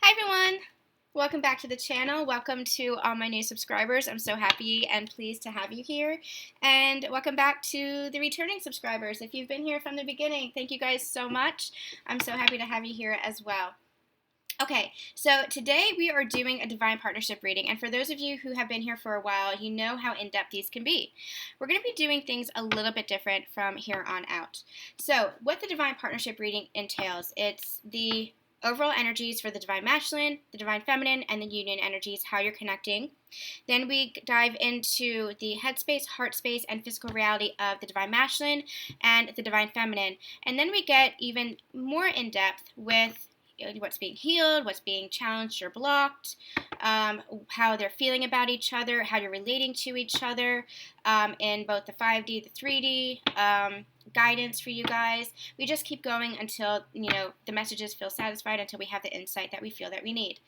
Hi everyone! Welcome back to the channel. Welcome to all my new subscribers. I'm so happy and pleased to have you here. And welcome back to the returning subscribers. If you've been here from the beginning, thank you guys so much. I'm so happy to have you here as well. Okay, so today we are doing a Divine Partnership reading, and for those of you who have been here for a while, you know how in-depth these can be. We're going to be doing things a little bit different from here on out. So, what the Divine Partnership reading entails, it's the overall energies for the Divine Masculine, the Divine Feminine, and the Union energies, how you're connecting. Then we dive into the headspace, heart space, and physical reality of the Divine Masculine and the Divine Feminine. And then we get even more in-depth with what's being healed, what's being challenged or blocked, how they're feeling about each other, how you're relating to each other in both the 5D, the 3D, guidance for you guys. We just keep going until, the messages feel satisfied, until we have the insight that we feel that we need.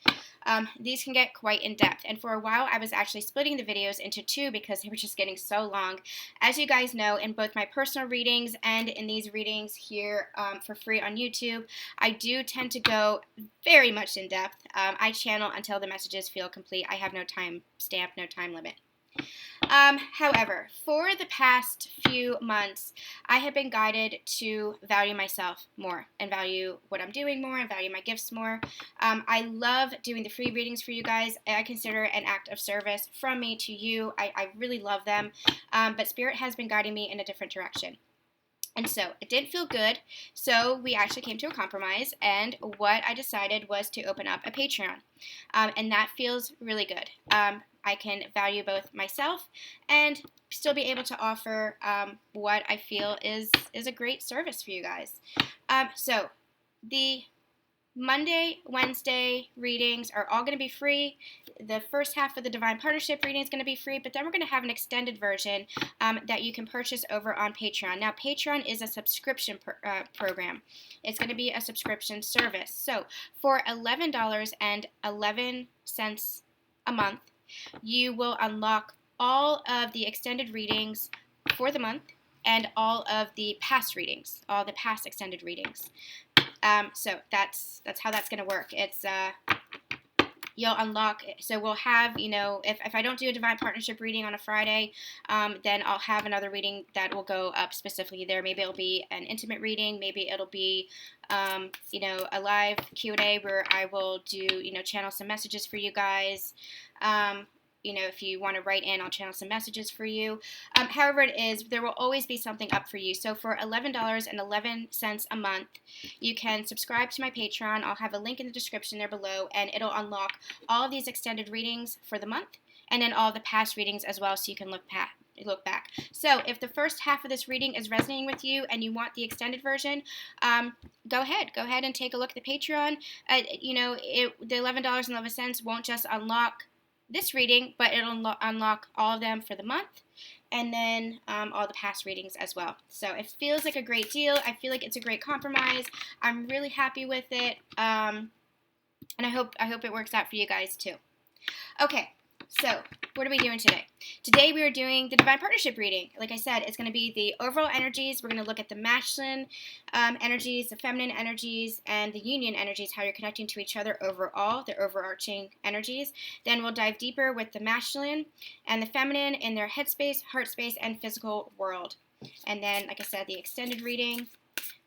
These can get quite in-depth, and for a while I was actually splitting the videos into two because they were just getting so long. As you guys know, in both my personal readings and in these readings here for free on YouTube, I do tend to go very much in-depth. I channel until the messages feel complete. I have no time stamp, no time limit. However, for the past few months, I have been guided to value myself more and value what I'm doing more and value my gifts more. I love doing the free readings for you guys. I consider it an act of service from me to you. I really love them, but Spirit has been guiding me in a different direction. And so it didn't feel good, so we actually came to a compromise, and what I decided was to open up a Patreon, and that feels really good. I can value both myself and still be able to offer what I feel is a great service for you guys. So the Monday, Wednesday readings are all going to be free. The first half of the Divine Partnership reading is going to be free, but then we're going to have an extended version that you can purchase over on Patreon. Now, Patreon is a subscription program. It's going to be a subscription service. So, for $11.11 a month, you will unlock all of the extended readings for the month and all of the past readings, all the past extended readings. So that's how that's going to work. It's you'll unlock, so we'll have, if I don't do a Divine Partnership reading on a Friday, then I'll have another reading that will go up specifically there. Maybe it'll be an intimate reading, maybe it'll be, a live Q&A where I will do, channel some messages for you guys. If you want to write in, I'll channel some messages for you. However it is, there will always be something up for you. So for $11.11 a month, you can subscribe to my Patreon. I'll have a link in the description there below, and it'll unlock all of these extended readings for the month, and then all the past readings as well, so you can look back. So if the first half of this reading is resonating with you and you want the extended version, go ahead and take a look at the Patreon. The $11.11 won't just unlock this reading, but it'll unlock all of them for the month, and then all the past readings as well. So it feels like a great deal. I feel like it's a great compromise. I'm really happy with it, and I hope it works out for you guys too. Okay, so what are we doing today? Today we are doing the Divine Partnership reading. Like I said, it's going to be the overall energies. We're going to look at the masculine energies, the feminine energies, and the union energies, how you're connecting to each other overall, the overarching energies. Then we'll dive deeper with the masculine and the feminine in their headspace, heart space, and physical world. And then, like I said, the extended reading,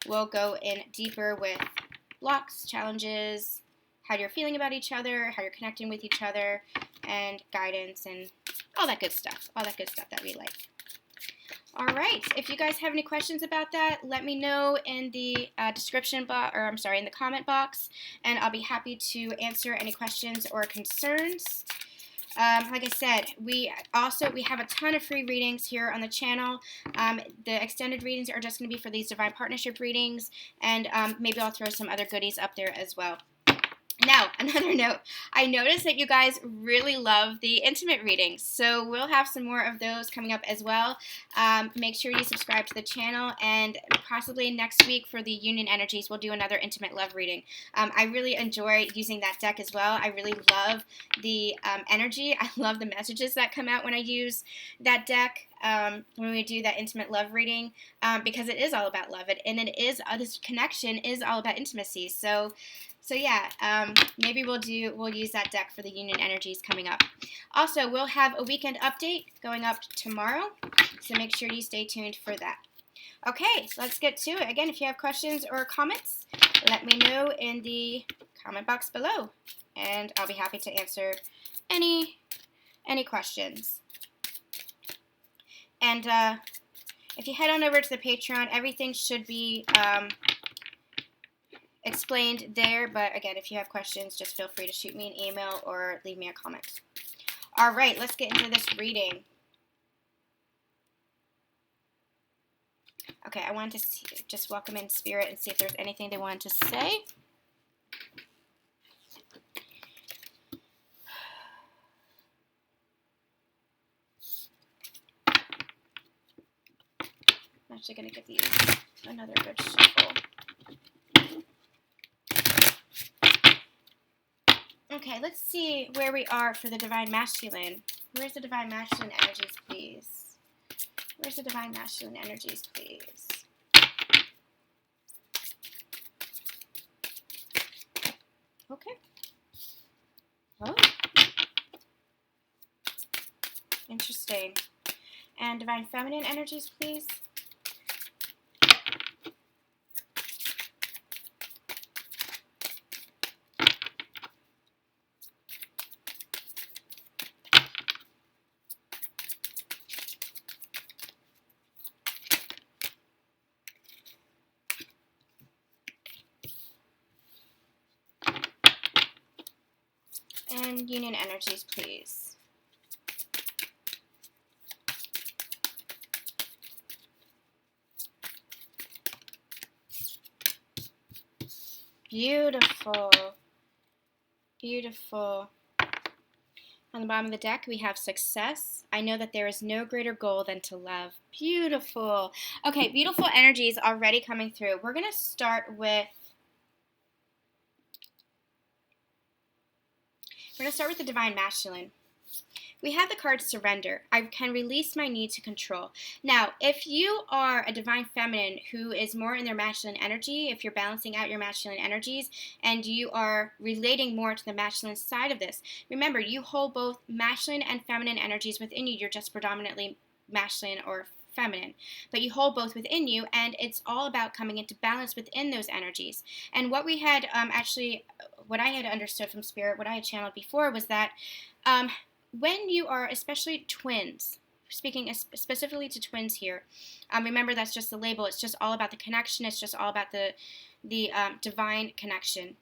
we'll go in deeper with blocks, challenges, how you're feeling about each other, how you're connecting with each other, and guidance, and all that good stuff that we like. All right, if you guys have any questions about that, let me know in the in the comment box, and I'll be happy to answer any questions or concerns. Like I said, we have a ton of free readings here on the channel. The extended readings are just going to be for these Divine Partnership readings, and maybe I'll throw some other goodies up there as well. Now, another note, I noticed that you guys really love the intimate readings, so we'll have some more of those coming up as well. Make sure you subscribe to the channel, and possibly next week for the Union Energies, we'll do another intimate love reading. I really enjoy using that deck as well. I really love the energy. I love the messages that come out when I use that deck. When we do that intimate love reading, because it is all about love, and it is this connection is all about intimacy. So So yeah, maybe we'll use that deck for the union energies coming up. Also, we'll have a weekend update going up tomorrow, so make sure you stay tuned for that. Okay, so let's get to it. Again, if you have questions or comments, let me know in the comment box below, and I'll be happy to answer any questions. And if you head on over to the Patreon, everything should be explained there. But again, if you have questions, just feel free to shoot me an email or leave me a comment. All right, let's get into this reading. Okay, I wanted to just welcome in Spirit and see if there's anything they wanted to say. I'm actually going to give these another good shuffle. Okay, let's see where we are for the Divine Masculine. Where's the Divine Masculine energies, please? Where's the Divine Masculine energies, please? Okay. Oh. Interesting. And Divine Feminine energies, please. And Union energies, please. Beautiful. Beautiful. On the bottom of the deck, we have success. I know that there is no greater goal than to love. Beautiful. Okay, beautiful energies already coming through. We're going to start with the Divine Masculine. We have the card Surrender. I can release my need to control. Now, if you are a Divine Feminine who is more in their masculine energy, if you're balancing out your masculine energies, and you are relating more to the masculine side of this, remember, you hold both masculine and feminine energies within you. You're just predominantly masculine or feminine, but you hold both within you, and it's all about coming into balance within those energies. And what we had what I had understood from Spirit, what I had channeled before, was that when you are, especially twins, speaking specifically to twins here, remember that's just the label. It's just all about the connection. It's just all about the divine connection.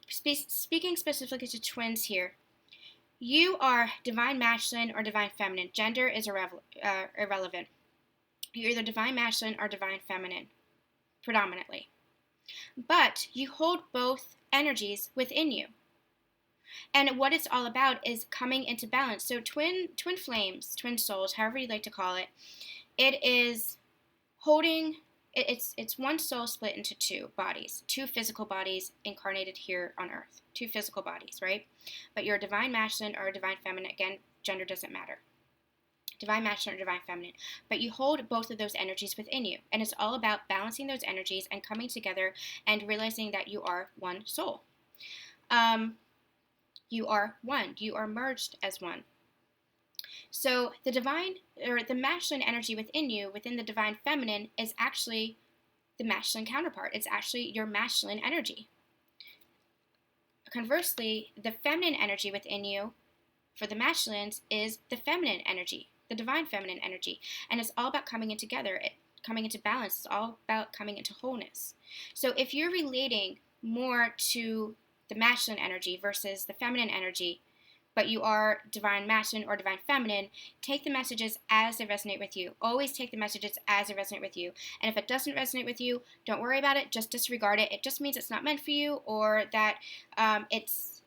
Speaking specifically to twins here, you are Divine Masculine or Divine Feminine. Gender is irrelevant. You're either Divine Masculine or Divine Feminine, predominantly. But you hold both energies within you. And what it's all about is coming into balance. So twin flames, twin souls, however you like to call it, it is holding, it's one soul split into two bodies, two physical bodies incarnated here on earth, two physical bodies, right? But you're a Divine Masculine or a Divine Feminine. Again, gender doesn't matter. Divine Masculine or Divine Feminine. But you hold both of those energies within you. And it's all about balancing those energies and coming together and realizing that you are one soul. You are one. You are merged as one. So the divine, or the masculine energy within you, within the Divine Feminine, is actually the masculine counterpart. It's actually your masculine energy. Conversely, the feminine energy within you, for the masculines, is the feminine energy, the Divine Feminine energy. And it's all about coming in together, coming into balance. It's all about coming into wholeness. So if you're relating more to the masculine energy versus the feminine energy, but you are Divine Masculine or Divine Feminine, take the messages as they resonate with you. Always take the messages as they resonate with you. And if it doesn't resonate with you, don't worry about it. Just disregard it. It just means it's not meant for you, or that it's,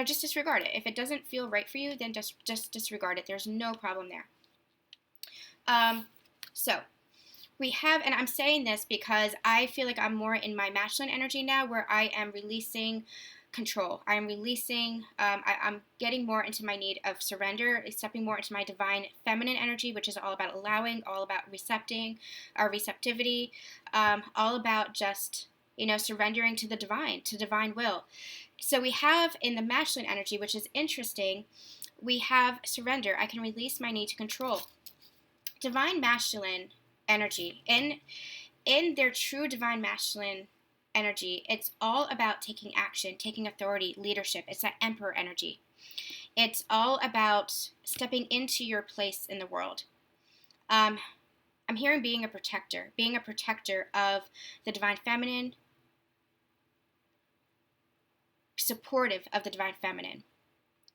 just disregard it. If it doesn't feel right for you, then just disregard it. There's no problem there. So we have, and I'm saying this because I feel like I'm more in my masculine energy now, where I am releasing control. I'm releasing, I'm getting more into my need of surrender, stepping more into my Divine Feminine energy, which is all about allowing, all about receptivity, all about just surrendering to the divine, to divine will. So we have in the masculine energy, which is interesting, we have surrender. I can release my need to control. Divine masculine energy, in their true divine masculine energy, it's all about taking action, taking authority, leadership. It's that emperor energy. It's all about stepping into your place in the world. I'm hearing being a protector of the divine feminine, supportive of the divine feminine.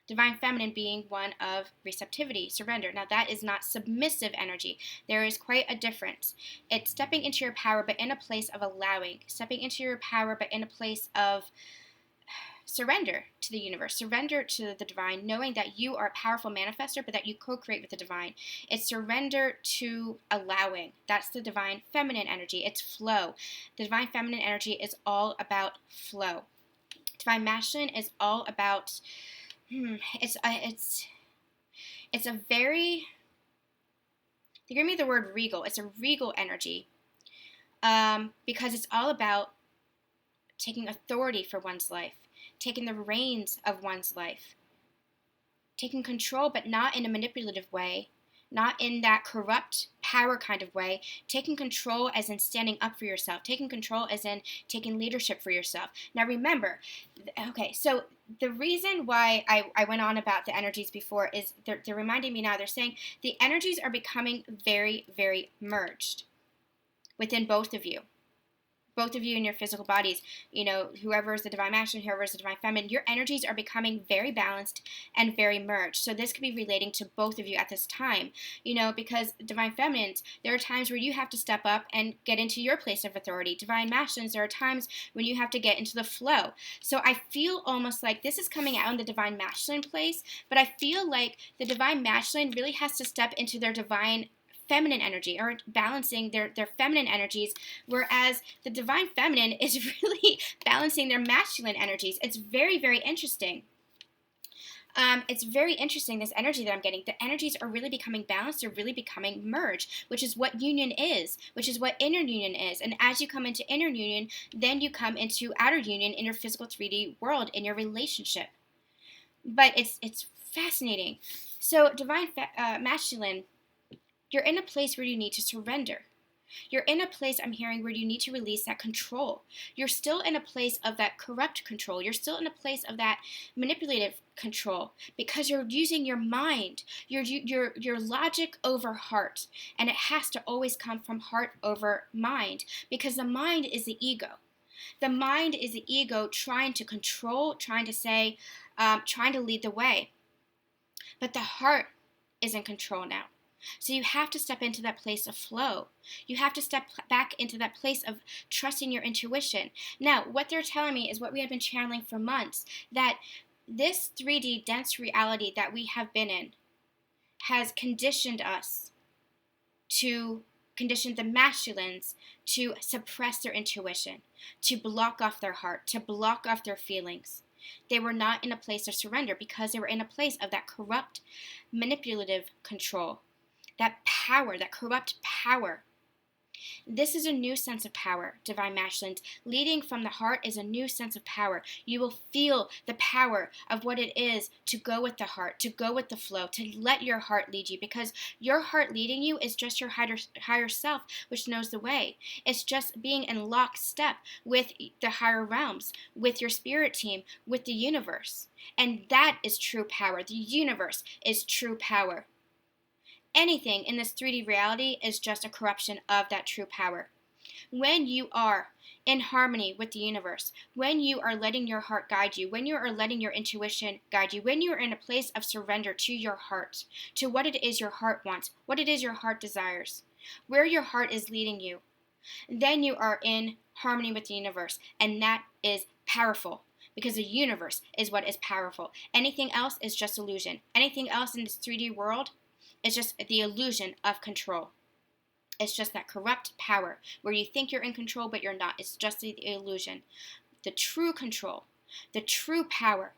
Divine feminine being one of receptivity, surrender. Now that is not submissive energy. There is quite a difference. It's stepping into your power, but in a place of allowing. Stepping into your power, but in a place of surrender to the universe, surrender to the divine, knowing that you are a powerful manifester, but that you co-create with the divine. It's surrender to allowing. That's the divine feminine energy. It's flow. The divine feminine energy is all about flow. Divine masculine is all about it's a very, they give me the word regal. It's a regal energy, because it's all about taking authority for one's life, taking the reins of one's life, taking control, but not in a manipulative way, not in that corrupt power kind of way, taking control as in standing up for yourself, taking control as in taking leadership for yourself. Now remember, okay, so the reason why I went on about the energies before is they're reminding me now, they're saying the energies are becoming very, very merged within both of you. Both of you in your physical bodies, whoever is the divine masculine, whoever is the divine feminine, your energies are becoming very balanced and very merged. So this could be relating to both of you at this time, because divine feminines, there are times where you have to step up and get into your place of authority. Divine masculines, there are times when you have to get into the flow. So I feel almost like this is coming out in the divine masculine place, but I feel like the divine masculine really has to step into their divine feminine energy, or balancing their feminine energies, whereas the divine feminine is really balancing their masculine energies. It's very, very interesting. It's very interesting, this energy that I'm getting. The energies are really becoming balanced. They're really becoming merged, which is what union is, which is what inner union is. And as you come into inner union, then you come into outer union in your physical 3D world, in your relationship. But it's fascinating. So divine masculine, you're in a place where you need to surrender. You're in a place, I'm hearing, where you need to release that control. You're still in a place of that corrupt control. You're still in a place of that manipulative control, because you're using your mind, your logic over heart. And it has to always come from heart over mind, because the mind is the ego. The mind is the ego trying to control, trying to say, trying to lead the way. But the heart is in control now. So you have to step into that place of flow. You have to step back into that place of trusting your intuition. Now, what they're telling me is what we have been channeling for months, that this 3D dense reality that we have been in has conditioned us to condition the masculines to suppress their intuition, to block off their heart, to block off their feelings. They were not in a place of surrender because they were in a place of that corrupt, manipulative control. That power, that corrupt power. This is a new sense of power, divine masculines. Leading from the heart is a new sense of power. You will feel the power of what it is to go with the heart, to go with the flow, to let your heart lead you, because your heart leading you is just your higher self, which knows the way. It's just being in lockstep with the higher realms, with your spirit team, with the universe. And that is true power. The universe is true power. Anything in this 3D reality is just a corruption of that true power. When you are in harmony with the universe, when you are letting your heart guide you, when you are letting your intuition guide you, when you are in a place of surrender to your heart, to what it is your heart wants, what it is your heart desires, where your heart is leading you, then you are in harmony with the universe, and that is powerful. Because the universe is what is powerful. Anything else is just illusion. Anything else in this 3D world is just the illusion of control. It's just that corrupt power where you think you're in control, but you're not. It's just the illusion. The true control, the true power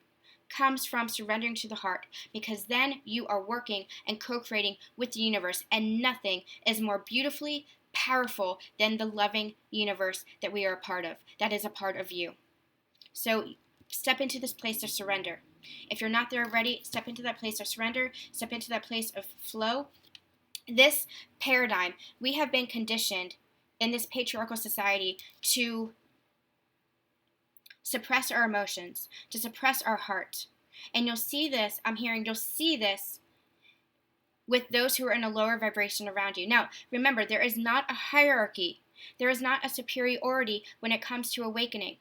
comes from surrendering to the heart, because then you are working and co-creating with the universe, and nothing is more beautifully powerful than the loving universe that we are a part of, that is a part of you. So step into this place of surrender. If you're not there already, step into that place of surrender, step into that place of flow. This paradigm, we have been conditioned in this patriarchal society to suppress our emotions, to suppress our heart. And you'll see this, you'll see this with those who are in a lower vibration around you. Now, remember, there is not a hierarchy. There is not a superiority when it comes to awakening.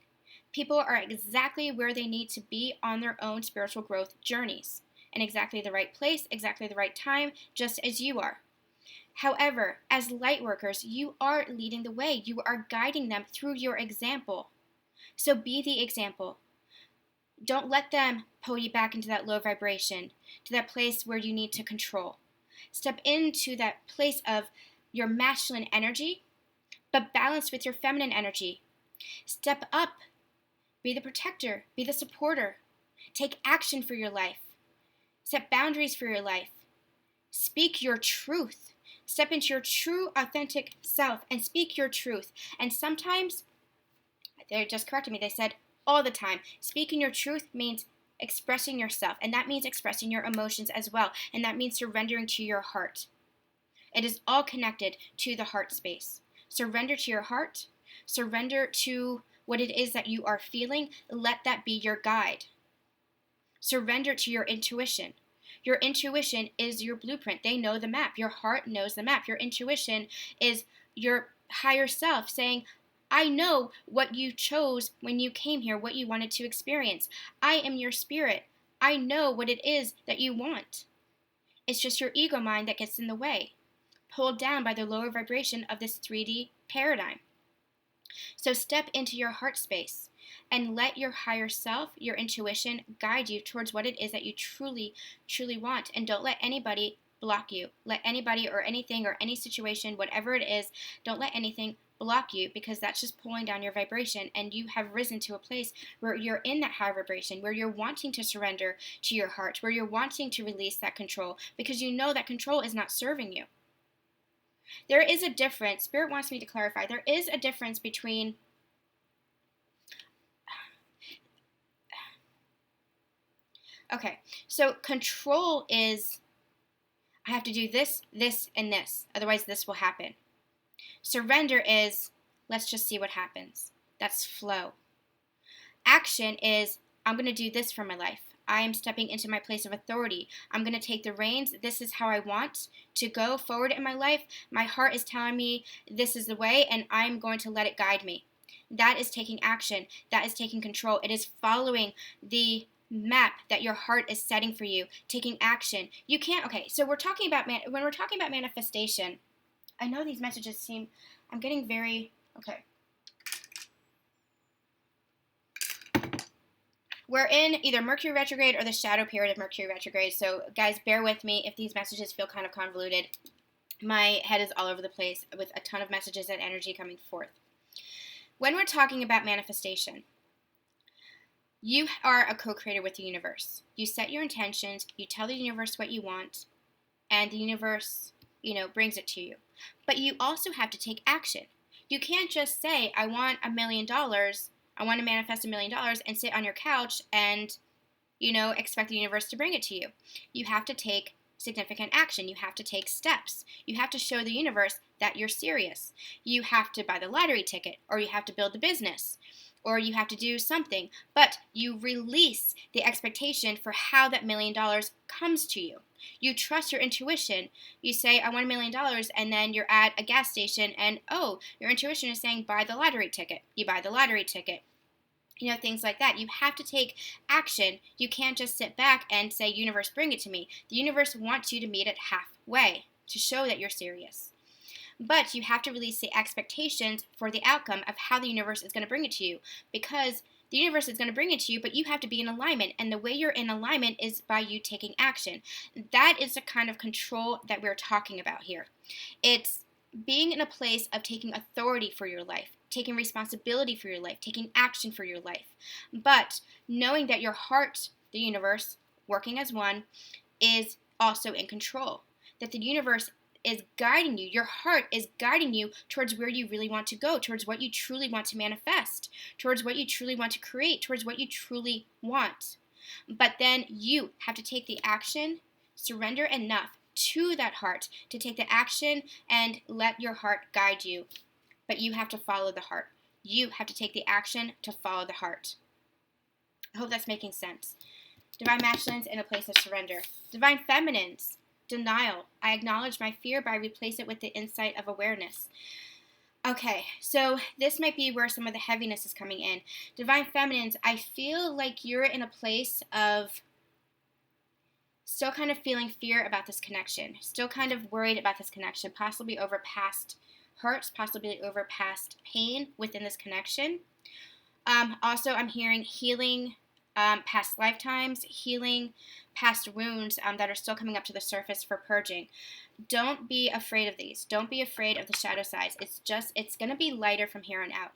People are exactly where they need to be on their own spiritual growth journeys, in exactly the right place, exactly the right time, just as you are. However, as light workers, you are leading the way. You are guiding them through your example. So be the example. Don't let them pull you back into that low vibration, to that place where you need to control. Step into that place of your masculine energy, but balanced with your feminine energy. Step up. Be the protector. Be the supporter. Take action for your life. Set boundaries for your life. Speak your truth. Step into your true, authentic self and speak your truth. And sometimes, they just corrected me, they said all the time, speaking your truth means expressing yourself. And that means expressing your emotions as well. And that means surrendering to your heart. It is all connected to the heart space. Surrender to your heart. Surrender to what it is that you are feeling. Let that be your guide. Surrender to your intuition. Your intuition is your blueprint. They know the map. Your heart knows the map. Your intuition is your higher self saying, I know what you chose when you came here, what you wanted to experience. I am your spirit. I know what it is that you want. It's just your ego mind that gets in the way, pulled down by the lower vibration of this 3D paradigm. So step into your heart space and let your higher self, your intuition, guide you towards what it is that you truly, truly want. And don't let anybody block you. Let anybody or anything or any situation, whatever it is, don't let anything block you, because that's just pulling down your vibration. And you have risen to a place where you're in that high vibration, where you're wanting to surrender to your heart, where you're wanting to release that control, because you know that control is not serving you. There is a difference. Spirit wants me to clarify. There is a difference between so control is, I have to do this, this, and this. Otherwise, this will happen. Surrender is, let's just see what happens. That's flow. Action is, I'm going to do this for my life. I am stepping into my place of authority. I'm going to take the reins. This is how I want to go forward in my life. My heart is telling me this is the way, and I'm going to let it guide me. That is taking action. That is taking control. It is following the map that your heart is setting for you, taking action. You can't, so we're talking about, when we're talking about manifestation, I know these messages seem, I'm getting very, We're in either Mercury retrograde or the shadow period of Mercury retrograde. So guys, bear with me if these messages feel kind of convoluted. My head is all over the place with a ton of messages and energy coming forth. When we're talking about manifestation, you are a co-creator with the universe. You set your intentions, you tell the universe what you want, and the universe, brings it to you. But you also have to take action. You can't just say, I want $1 million, I want to manifest $1 million, and sit on your couch and, expect the universe to bring it to you. You have to take significant action. You have to take steps. You have to show the universe that you're serious. You have to buy the lottery ticket, or you have to build a business, or you have to do something. But you release the expectation for how that $1 million comes to you. You trust your intuition. You say, I want $1 million, and then you're at a gas station, and your intuition is saying, buy the lottery ticket. You buy the lottery ticket. Things like that. You have to take action. You can't just sit back and say, universe, bring it to me. The universe wants you to meet it halfway to show that you're serious. But you have to release the expectations for the outcome of how the universe is going to bring it to you, because the universe is going to bring it to you, but you have to be in alignment. And the way you're in alignment is by you taking action. That is the kind of control that we're talking about here. It's being in a place of taking authority for your life, taking responsibility for your life, taking action for your life. But knowing that your heart, the universe, working as one, is also in control. That the universe is guiding you. Your heart is guiding you towards where you really want to go, towards what you truly want to manifest, towards what you truly want to create, towards what you truly want. But then you have to take the action, surrender enough to that heart to take the action and let your heart guide you. But you have to follow the heart. You have to take the action to follow the heart. I hope that's making sense. Divine Masculines in a place of surrender. Divine Feminines, denial. I acknowledge my fear, but I replace it with the insight of awareness. Okay, so this might be where some of the heaviness is coming in. Divine Feminines, I feel like you're in a place of still kind of feeling fear about this connection, still kind of worried about this connection, possibly over past hurts, possibly over past pain within this connection. Also, I'm hearing healing past lifetimes, healing past wounds that are still coming up to the surface for purging. Don't be afraid of these. Don't be afraid of the shadow sides. It's going to be lighter from here on out.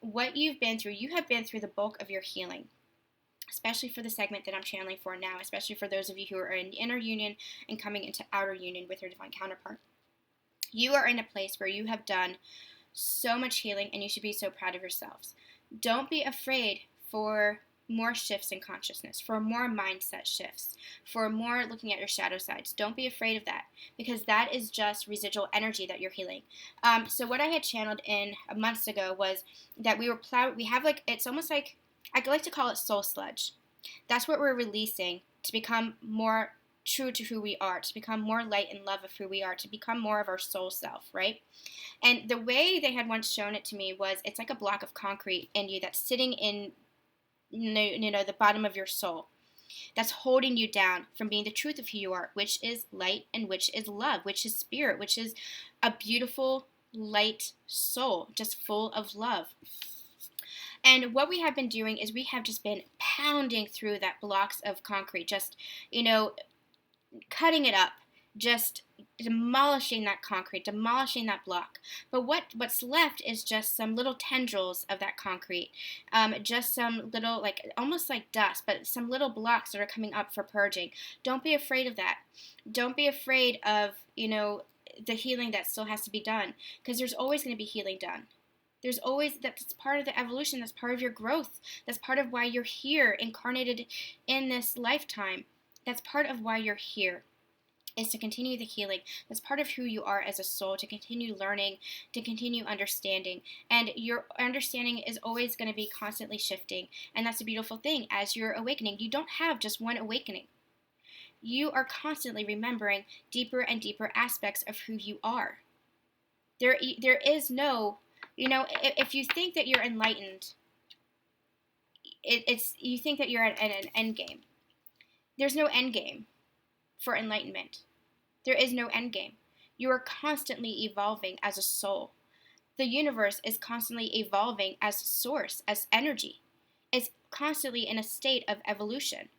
What you've been through, you have been through the bulk of your healing, especially for the segment that I'm channeling for now, especially for those of you who are in inner union and coming into outer union with your divine counterpart. You are in a place where you have done so much healing, and you should be so proud of yourselves. Don't be afraid for more shifts in consciousness, for more mindset shifts, for more looking at your shadow sides. Don't be afraid of that, because that is just residual energy that you're healing. So what I had channeled in months ago was that we have like, it's almost like, I like to call it soul sludge. That's what we're releasing to become more true to who we are, to become more light and love of who we are, to become more of our soul self, right? And the way they had once shown it to me was it's like a block of concrete in you that's sitting in the bottom of your soul, that's holding you down from being the truth of who you are, which is light and which is love, which is spirit, which is a beautiful light soul, just full of love. And what we have been doing is we have just been pounding through that blocks of concrete, just, cutting it up, just demolishing that concrete, demolishing that block. But what's left is just some little tendrils of that concrete, just some little, like almost like dust, but some little blocks that are coming up for purging. Don't be afraid of that. Don't be afraid of, the healing that still has to be done, because there's always going to be healing done. There's always, that's part of the evolution, that's part of your growth, that's part of why you're here, incarnated in this lifetime. That's part of why you're here, is to continue the healing. That's part of who you are as a soul, to continue learning, to continue understanding. And your understanding is always going to be constantly shifting. And that's a beautiful thing. As you're awakening, you don't have just one awakening. You are constantly remembering deeper and deeper aspects of who you are. There is no, if you think that you're enlightened, you think that you're at an end game. There's no end game for enlightenment. There is no end game. You are constantly evolving as a soul. The universe is constantly evolving as source, as energy. It's constantly in a state of evolution.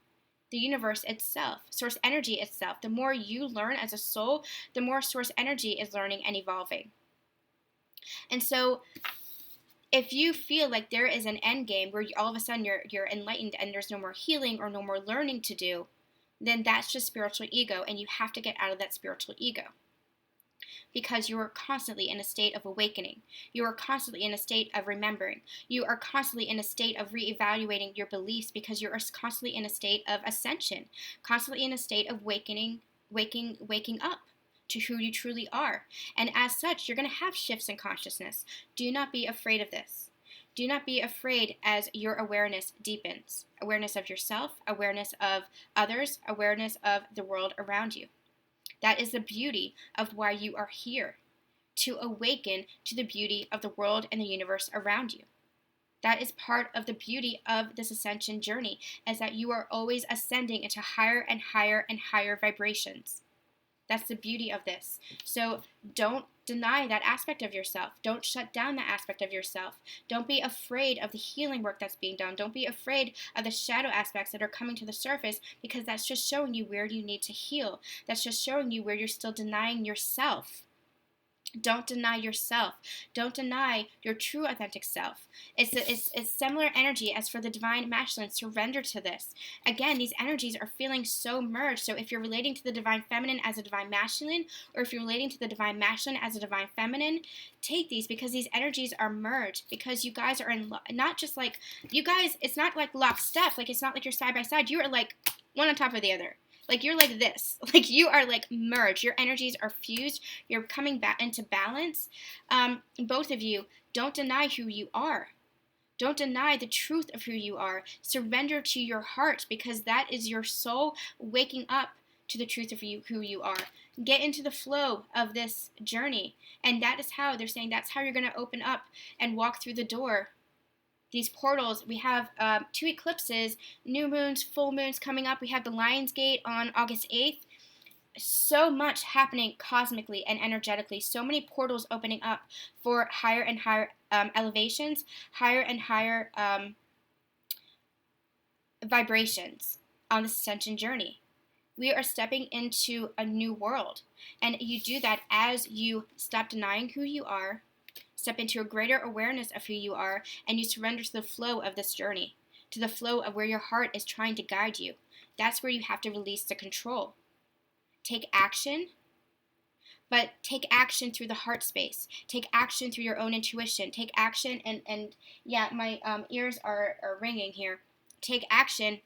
The universe itself, source energy itself, the more you learn as a soul, the more source energy is learning and evolving. And so if you feel like there is an end game where all of a sudden you're enlightened and there's no more healing or no more learning to do, then that's just spiritual ego, and you have to get out of that spiritual ego. Because you are constantly in a state of awakening. You are constantly in a state of remembering. You are constantly in a state of reevaluating your beliefs, because you are constantly in a state of ascension, constantly in a state of waking up to who you truly are. And as such, you're going to have shifts in consciousness. Do not be afraid of this. Do not be afraid as your awareness deepens. Awareness of yourself, awareness of others, awareness of the world around you. That is the beauty of why you are here, to awaken to the beauty of the world and the universe around you. That is part of the beauty of this ascension journey, is that you are always ascending into higher and higher and higher vibrations. That's the beauty of this. So don't deny that aspect of yourself. Don't shut down that aspect of yourself. Don't be afraid of the healing work that's being done. Don't be afraid of the shadow aspects that are coming to the surface, because that's just showing you where you need to heal. That's just showing you where you're still denying yourself. Don't deny yourself. Don't deny your true authentic self. It's similar energy as for the divine masculine. Surrender to this. Again, these energies are feeling so merged. So if you're relating to the divine feminine as a divine masculine, or if you're relating to the divine masculine as a divine feminine, take these because these energies are merged. Because you guys are in not just like you guys. It's not like lockstep. Like it's not like you're side by side. You are like one on top of the other. Like you're like this. Like you are like merged. Your energies are fused. You're coming back into balance. Both of you, don't deny who you are. Don't deny the truth of who you are. Surrender to your heart because that is your soul waking up to the truth of who you are. Get into the flow of this journey. And that is how they're saying that's how you're going to open up and walk through the door. These portals, we have 2 eclipses, new moons, full moons coming up. We have the Lion's Gate on August 8th. So much happening cosmically and energetically. So many portals opening up for higher and higher elevations, higher and higher vibrations on this ascension journey. We are stepping into a new world. And you do that as you stop denying who you are, step into a greater awareness of who you are, and you surrender to the flow of this journey, to the flow of where your heart is trying to guide you. That's where you have to release the control. Take action, but take action through the heart space. Take action through your own intuition. Take action, and yeah, my ears are ringing here. Take action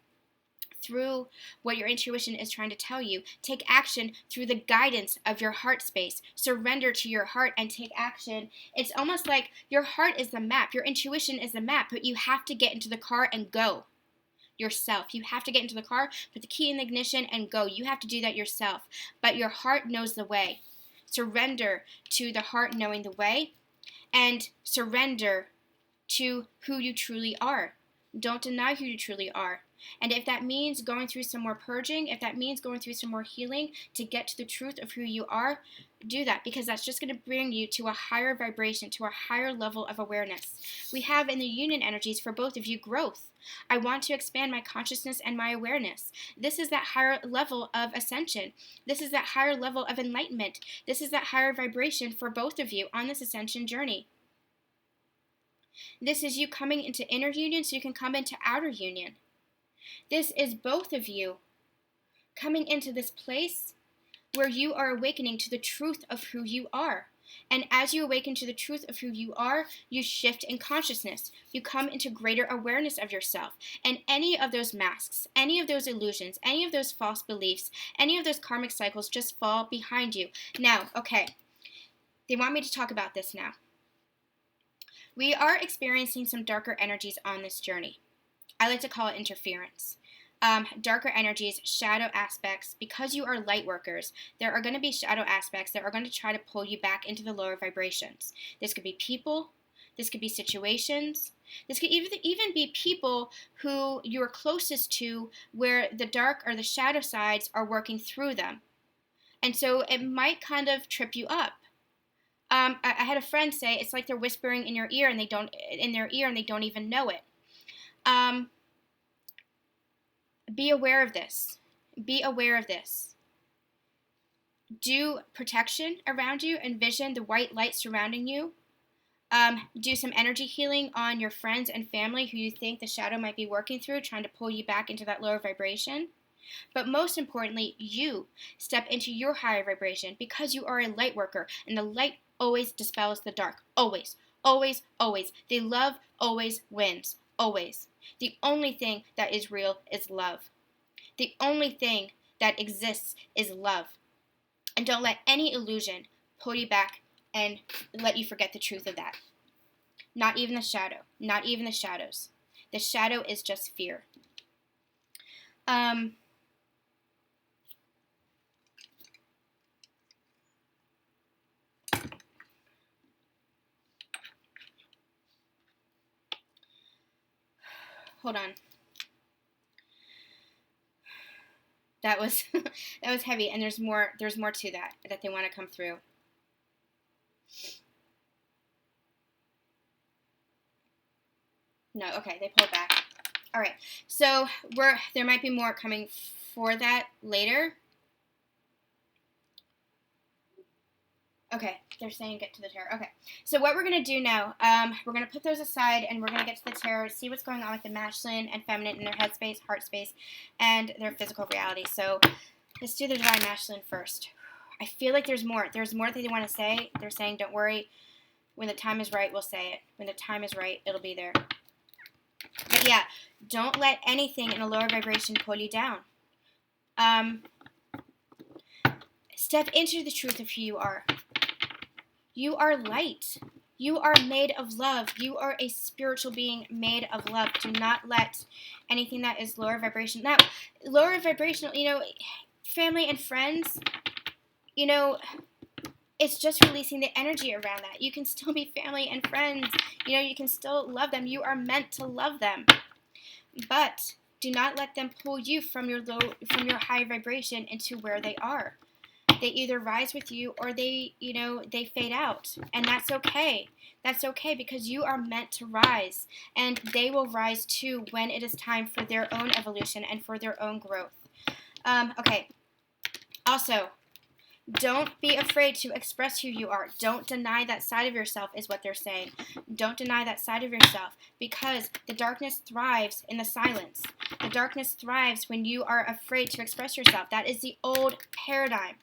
through what your intuition is trying to tell you. Take action through the guidance of your heart space. Surrender to your heart and take action. It's almost like your heart is the map. Your intuition is the map, but you have to get into the car and go yourself. You have to get into the car, put the key in the ignition and go. You have to do that yourself, but your heart knows the way. Surrender to the heart knowing the way and surrender to who you truly are. Don't deny who you truly are. And if that means going through some more purging, if that means going through some more healing to get to the truth of who you are, do that because that's just going to bring you to a higher vibration, to a higher level of awareness. We have in the union energies for both of you growth. I want to expand my consciousness and my awareness. This is that higher level of ascension. This is that higher level of enlightenment. This is that higher vibration for both of you on this ascension journey. This is you coming into inner union so you can come into outer union. This is both of you coming into this place where you are awakening to the truth of who you are. And as you awaken to the truth of who you are, you shift in consciousness. You come into greater awareness of yourself. And any of those masks, any of those illusions, any of those false beliefs, any of those karmic cycles just fall behind you. Now, okay, they want me to talk about this now. We are experiencing some darker energies on this journey. I like to call it interference. Darker energies, shadow aspects. Because you are light workers, there are going to be shadow aspects that are going to try to pull you back into the lower vibrations. This could be people. This could be situations. This could even be people who you're closest to where the dark or the shadow sides are working through them. And so it might kind of trip you up. I had a friend say it's like they're whispering in your ear and they don't even know it. Be aware of this. Be aware of this. Do protection around you. Envision the white light surrounding you. Do some energy healing on your friends and family who you think the shadow might be working through, trying to pull you back into that lower vibration. But most importantly, you step into your higher vibration because you are a light worker, and the light always dispels the dark. Always, always, always. The love always wins. Always. The only thing that is real is love. The only thing that exists is love. And don't let any illusion pull you back and let you forget the truth of that. Not even the shadow. Not even the shadows. The shadow is just fear. Hold on. That was that was heavy, and there's more to that they want to come through. No, okay, they pulled back. All right, so there might be more coming for that later. Okay, they're saying get to the tarot. Okay, so what we're going to do now, we're going to put those aside and we're going to get to the tarot, see what's going on with the masculine and feminine in their head space, heart space, and their physical reality. So let's do the divine masculine first. I feel like there's more. There's more that they want to say. They're saying, don't worry. When the time is right, we'll say it. When the time is right, it'll be there. But yeah, don't let anything in a lower vibration pull you down. Step into the truth of who you are. You are light. You are made of love. You are a spiritual being made of love. Do not let anything that is lower vibration. Now, lower vibrational, family and friends, it's just releasing the energy around that. You can still be family and friends. You can still love them. You are meant to love them. But do not let them pull you from your high vibration into where they are. They either rise with you or they fade out. And that's okay. That's okay because you are meant to rise. And they will rise too when it is time for their own evolution and for their own growth. Okay. Also, don't be afraid to express who you are. Don't deny that side of yourself is what they're saying. Don't deny that side of yourself because the darkness thrives in the silence. The darkness thrives when you are afraid to express yourself. That is the old paradigm.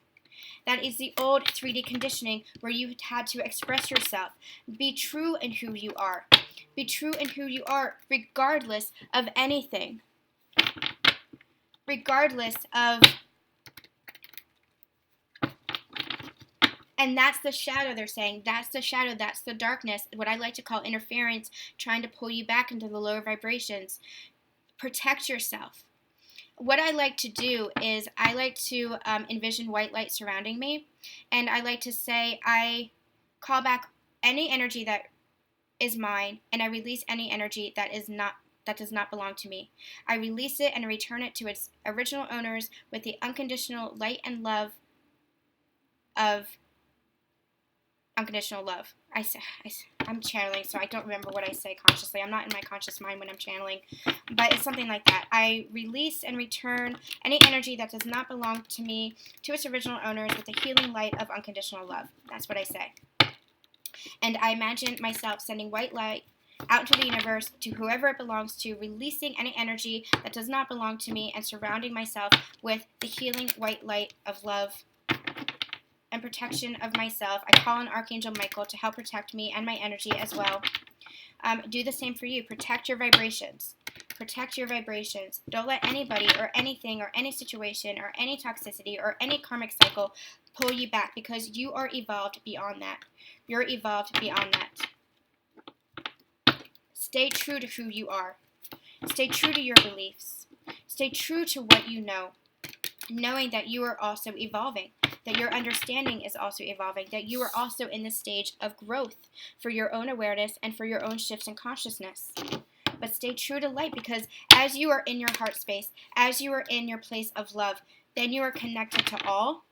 That is the old 3D conditioning where you had to express yourself. Be true in who you are. Be true in who you are regardless of anything. Regardless of... And that's the shadow, they're saying. That's the shadow. That's the darkness. What I like to call interference, trying to pull you back into the lower vibrations. Protect yourself. What I like to do is I like to envision white light surrounding me. And I like to say I call back any energy that is mine. And I release any energy that does not belong to me. I release it and return it to its original owners with the unconditional light and love of... unconditional love. I'm channeling, so I don't remember what I say consciously. I'm not in my conscious mind when I'm channeling, but it's something like that. I release and return any energy that does not belong to me to its original owners with the healing light of unconditional love. That's what I say. And I imagine myself sending white light out into the universe to whoever it belongs to, releasing any energy that does not belong to me and surrounding myself with the healing white light of love and protection of myself. I call on Archangel Michael to help protect me and my energy as well. Do the same for you. Protect your vibrations. Protect your vibrations. Don't let anybody or anything or any situation or any toxicity or any karmic cycle pull you back because you are evolved beyond that. You're evolved beyond that. Stay true to who you are. Stay true to your beliefs. Stay true to what you know, knowing that you are also evolving. That your understanding is also evolving, that you are also in this stage of growth for your own awareness and for your own shifts in consciousness. But stay true to light because as you are in your heart space, as you are in your place of love, then you are connected to all.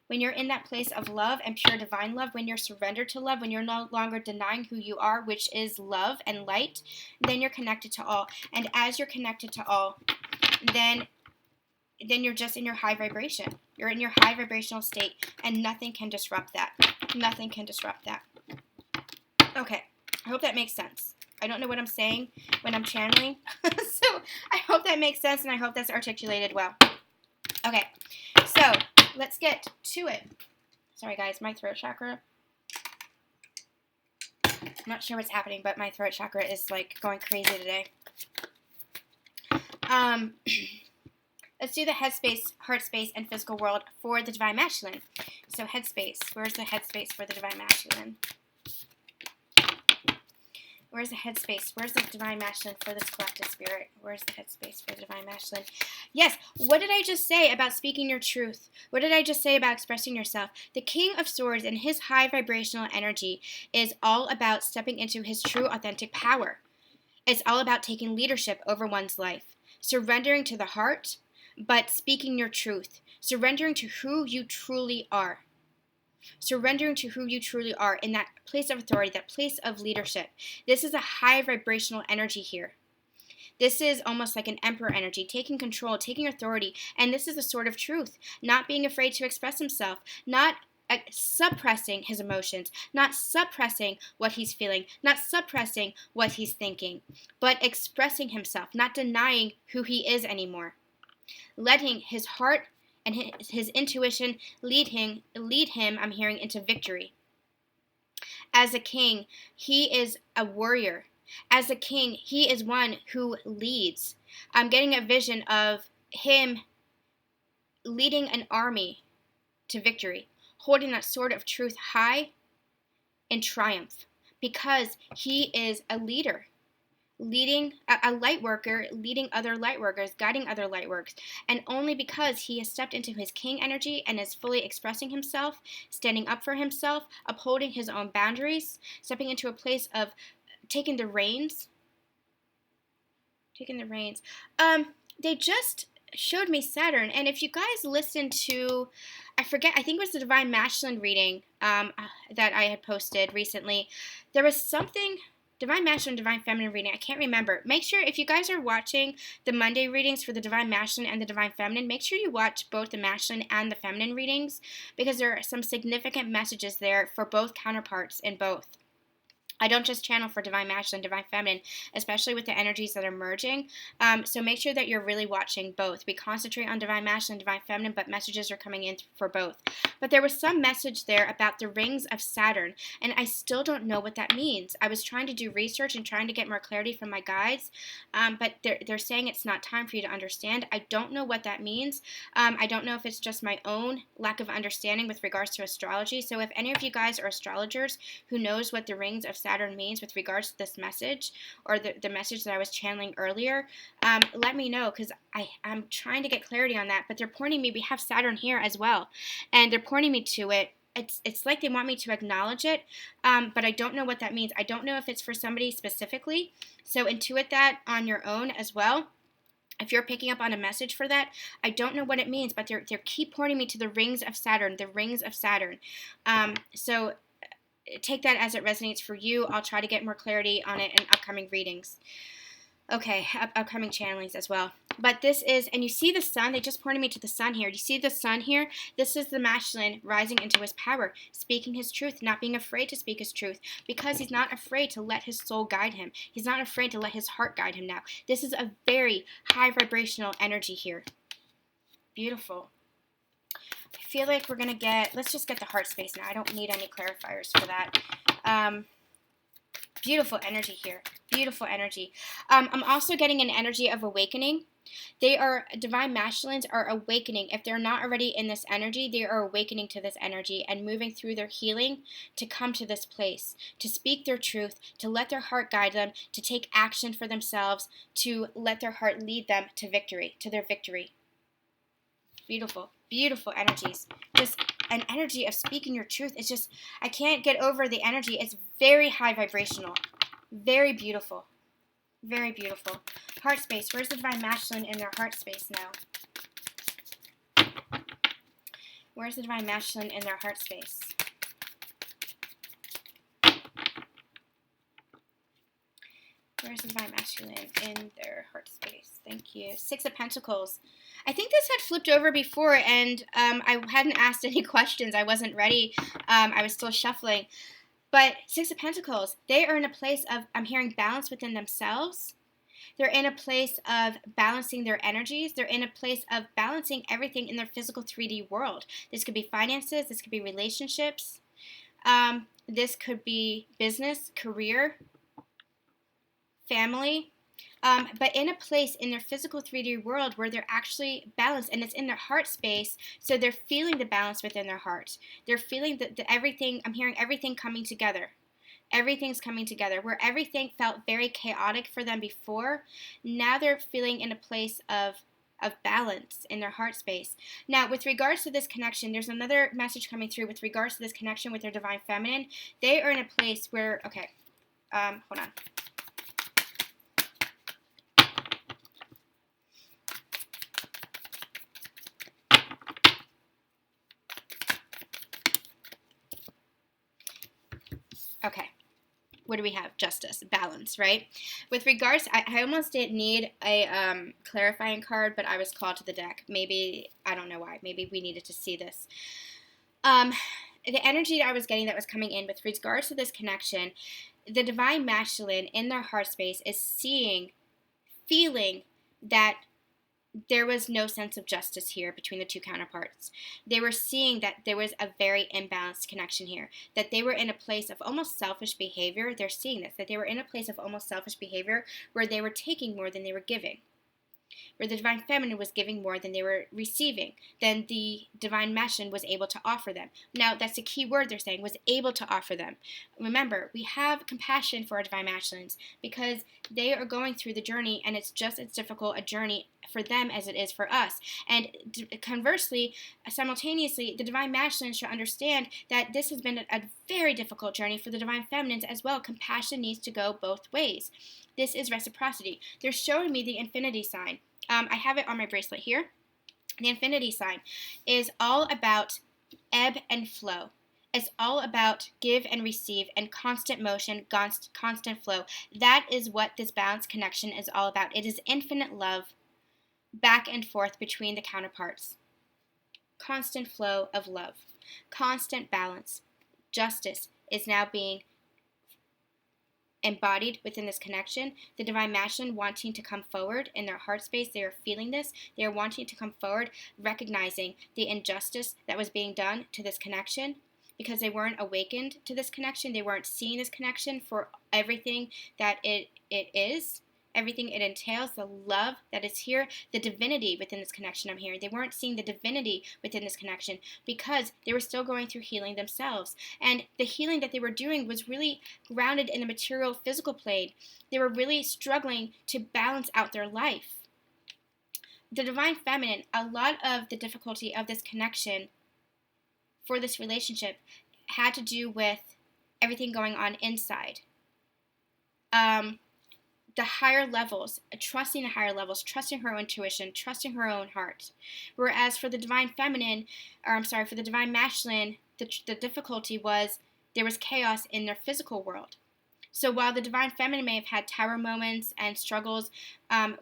When you're in that place of love and pure divine love, when you're surrendered to love, when you're no longer denying who you are, which is love and light, then you're connected to all. And as you're connected to all, then you're just in your high vibration. You're in your high vibrational state, and nothing can disrupt that. Nothing can disrupt that. Okay, I hope that makes sense. I don't know what I'm saying when I'm channeling, so I hope that makes sense, and I hope that's articulated well. Okay, so let's get to it. Sorry, guys, my throat chakra. I'm not sure what's happening, but my throat chakra is, going crazy today. Let's do the headspace, heart space, and physical world for the divine masculine. So headspace. Where's the headspace for the divine masculine? Where's the headspace? Where's the divine masculine for this collective spirit? Where's the headspace for the divine masculine? Yes, what did I just say about speaking your truth? What did I just say about expressing yourself? The King of Swords and his high vibrational energy is all about stepping into his true authentic power. It's all about taking leadership over one's life, surrendering to the heart, but speaking your truth, surrendering to who you truly are. Surrendering to who you truly are in that place of authority, that place of leadership. This is a high vibrational energy here. This is almost like an emperor energy, taking control, taking authority, and this is the sword of truth, not being afraid to express himself, not suppressing his emotions, not suppressing what he's feeling, not suppressing what he's thinking, but expressing himself, not denying who he is anymore. Letting his heart and his intuition lead him, I'm hearing, into victory. As a king, he is a warrior. As a king, he is one who leads. I'm getting a vision of him leading an army to victory, holding that sword of truth high in triumph, because he is a leader, leading a light worker, leading other light workers, guiding other light workers. And only because he has stepped into his king energy and is fully expressing himself, standing up for himself, upholding his own boundaries, stepping into a place of taking the reins. They just showed me Saturn, and if you guys listened to, I think it was the Divine Masculine reading that I had posted recently, there was something, Divine Masculine, Divine Feminine reading, I can't remember. Make sure, if you guys are watching the Monday readings for the Divine Masculine and the Divine Feminine, make sure you watch both the Masculine and the Feminine readings, because there are some significant messages there for both counterparts in both. I don't just channel for Divine Masculine, Divine Feminine, especially with the energies that are merging. So make sure that you're really watching both. We concentrate on Divine Masculine, Divine Feminine, but messages are coming in for both. But there was some message there about the rings of Saturn, and I still don't know what that means. I was trying to do research and trying to get more clarity from my guides, but they're saying it's not time for you to understand. I don't know what that means. I don't know if it's just my own lack of understanding with regards to astrology. So if any of you guys are astrologers who knows what the rings of Saturn means with regards to this message, or the message that I was channeling earlier, let me know, because I'm trying to get clarity on that. But they're pointing me, we have Saturn here as well, and they're pointing me to it. It's like they want me to acknowledge it, but I don't know what that means. I don't know if it's for somebody specifically, so intuit that on your own as well. If you're picking up on a message for that, I don't know what it means, but they're keep pointing me to the rings of Saturn, the rings of Saturn. So take that as it resonates for you. I'll try to get more clarity on it in upcoming readings. Okay, upcoming channelings as well. But this is, and you see the sun, they just pointed me to the sun here. Do you see the sun here? This is the masculine rising into his power, speaking his truth, not being afraid to speak his truth, because he's not afraid to let his soul guide him. He's not afraid to let his heart guide him now. This is a very high vibrational energy here. Beautiful. I feel like we're going to let's just get the heart space now. I don't need any clarifiers for that. Beautiful energy here. Beautiful energy. I'm also getting an energy of awakening. Divine masculines are awakening. If they're not already in this energy, they are awakening to this energy and moving through their healing to come to this place, to speak their truth, to let their heart guide them, to take action for themselves, to let their heart lead them to victory, to their victory. Beautiful, beautiful energies. Just an energy of speaking your truth. It's just, I can't get over the energy. It's very high vibrational. Very beautiful. Very beautiful. Heart space. Where's the Divine Masculine in their heart space now? Where's the Divine Masculine in their heart space? Where's the Divine Masculine in their heart space? Thank you. Six of Pentacles. I think this had flipped over before, and I hadn't asked any questions. I wasn't ready. I was still shuffling. But Six of Pentacles, they are in a place of, I'm hearing, balance within themselves. They're in a place of balancing their energies. They're in a place of balancing everything in their physical 3D world. This could be finances. This could be relationships. This could be business, career, family. But in a place in their physical 3D world where they're actually balanced, and it's in their heart space, so they're feeling the balance within their heart. They're feeling the everything, I'm hearing everything coming together. Everything's coming together. Where everything felt very chaotic for them before, now they're feeling in a place of balance in their heart space. Now, with regards to this connection, there's another message coming through with regards to this connection with their Divine Feminine. They are in a place where, okay, hold on. Okay, what do we have? Justice, balance, right? With regards, I almost didn't need a clarifying card, but I was called to the deck. Maybe, I don't know why. Maybe we needed to see this. the energy that I was getting that was coming in with regards to this connection, the divine masculine in their heart space is feeling that there was no sense of justice here between the two counterparts. They were seeing that there was a very imbalanced connection here, that they were in a place of almost selfish behavior. They're seeing this, that they were in a place of almost selfish behavior where they were taking more than they were giving, where the divine feminine was giving more than they were receiving, than the divine masculine was able to offer them. Now, that's the key word they're saying, was able to offer them. Remember, we have compassion for our divine masculines because they are going through the journey, and it's just as difficult a journey for them as it is for us. And conversely, simultaneously, the divine masculine should understand that this has been a very difficult journey for the divine feminines as well. Compassion needs to go both ways. This is reciprocity. They're showing me the infinity sign. I have it on my bracelet here. The infinity sign is all about ebb and flow. It's all about give and receive and constant motion, constant flow. That is what this balanced connection is all about. It is infinite love back and forth between the counterparts. Constant flow of love. Constant balance. Justice is now being embodied within this connection. The divine masculine wanting to come forward in their heart space. They are feeling this. They are wanting to come forward, recognizing the injustice that was being done to this connection because they weren't awakened to this connection. They weren't seeing this connection for everything that it is. Everything it entails, the love that is here, the divinity within this connection I'm hearing. They weren't seeing the divinity within this connection because they were still going through healing themselves. And the healing that they were doing was really grounded in the material, physical plane. They were really struggling to balance out their life. The divine feminine, a lot of the difficulty of this connection for this relationship had to do with everything going on inside. The higher levels, trusting the higher levels, trusting her own intuition, trusting her own heart. Whereas for the divine feminine, for the divine masculine, the difficulty was there was chaos in their physical world. So while the divine feminine may have had tower moments and struggles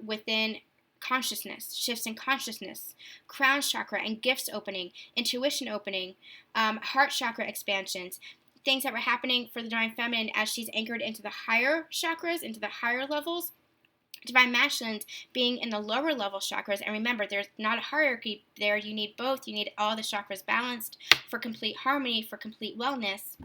within consciousness, shifts in consciousness, crown chakra and gifts opening, intuition opening, heart chakra expansions, things that were happening for the divine feminine as she's anchored into the higher chakras, into the higher levels. Divine masculines being in the lower level chakras. And remember, there's not a hierarchy there. You need both. You need all the chakras balanced for complete harmony, for complete wellness.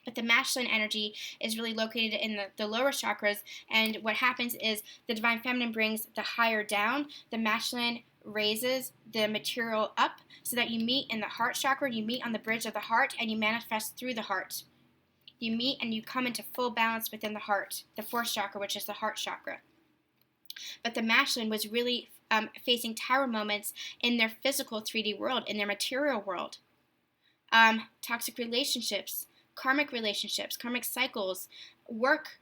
But the masculine energy is really located in the lower chakras. And what happens is the divine feminine brings the higher down. The masculine raises the material up so that you meet in the heart chakra, you meet on the bridge of the heart, and you manifest through the heart. You meet and you come into full balance within the heart, the fourth chakra, which is the heart chakra. But the masculine was really facing tower moments in their physical 3D world, in their material world. Toxic relationships, karmic cycles, work,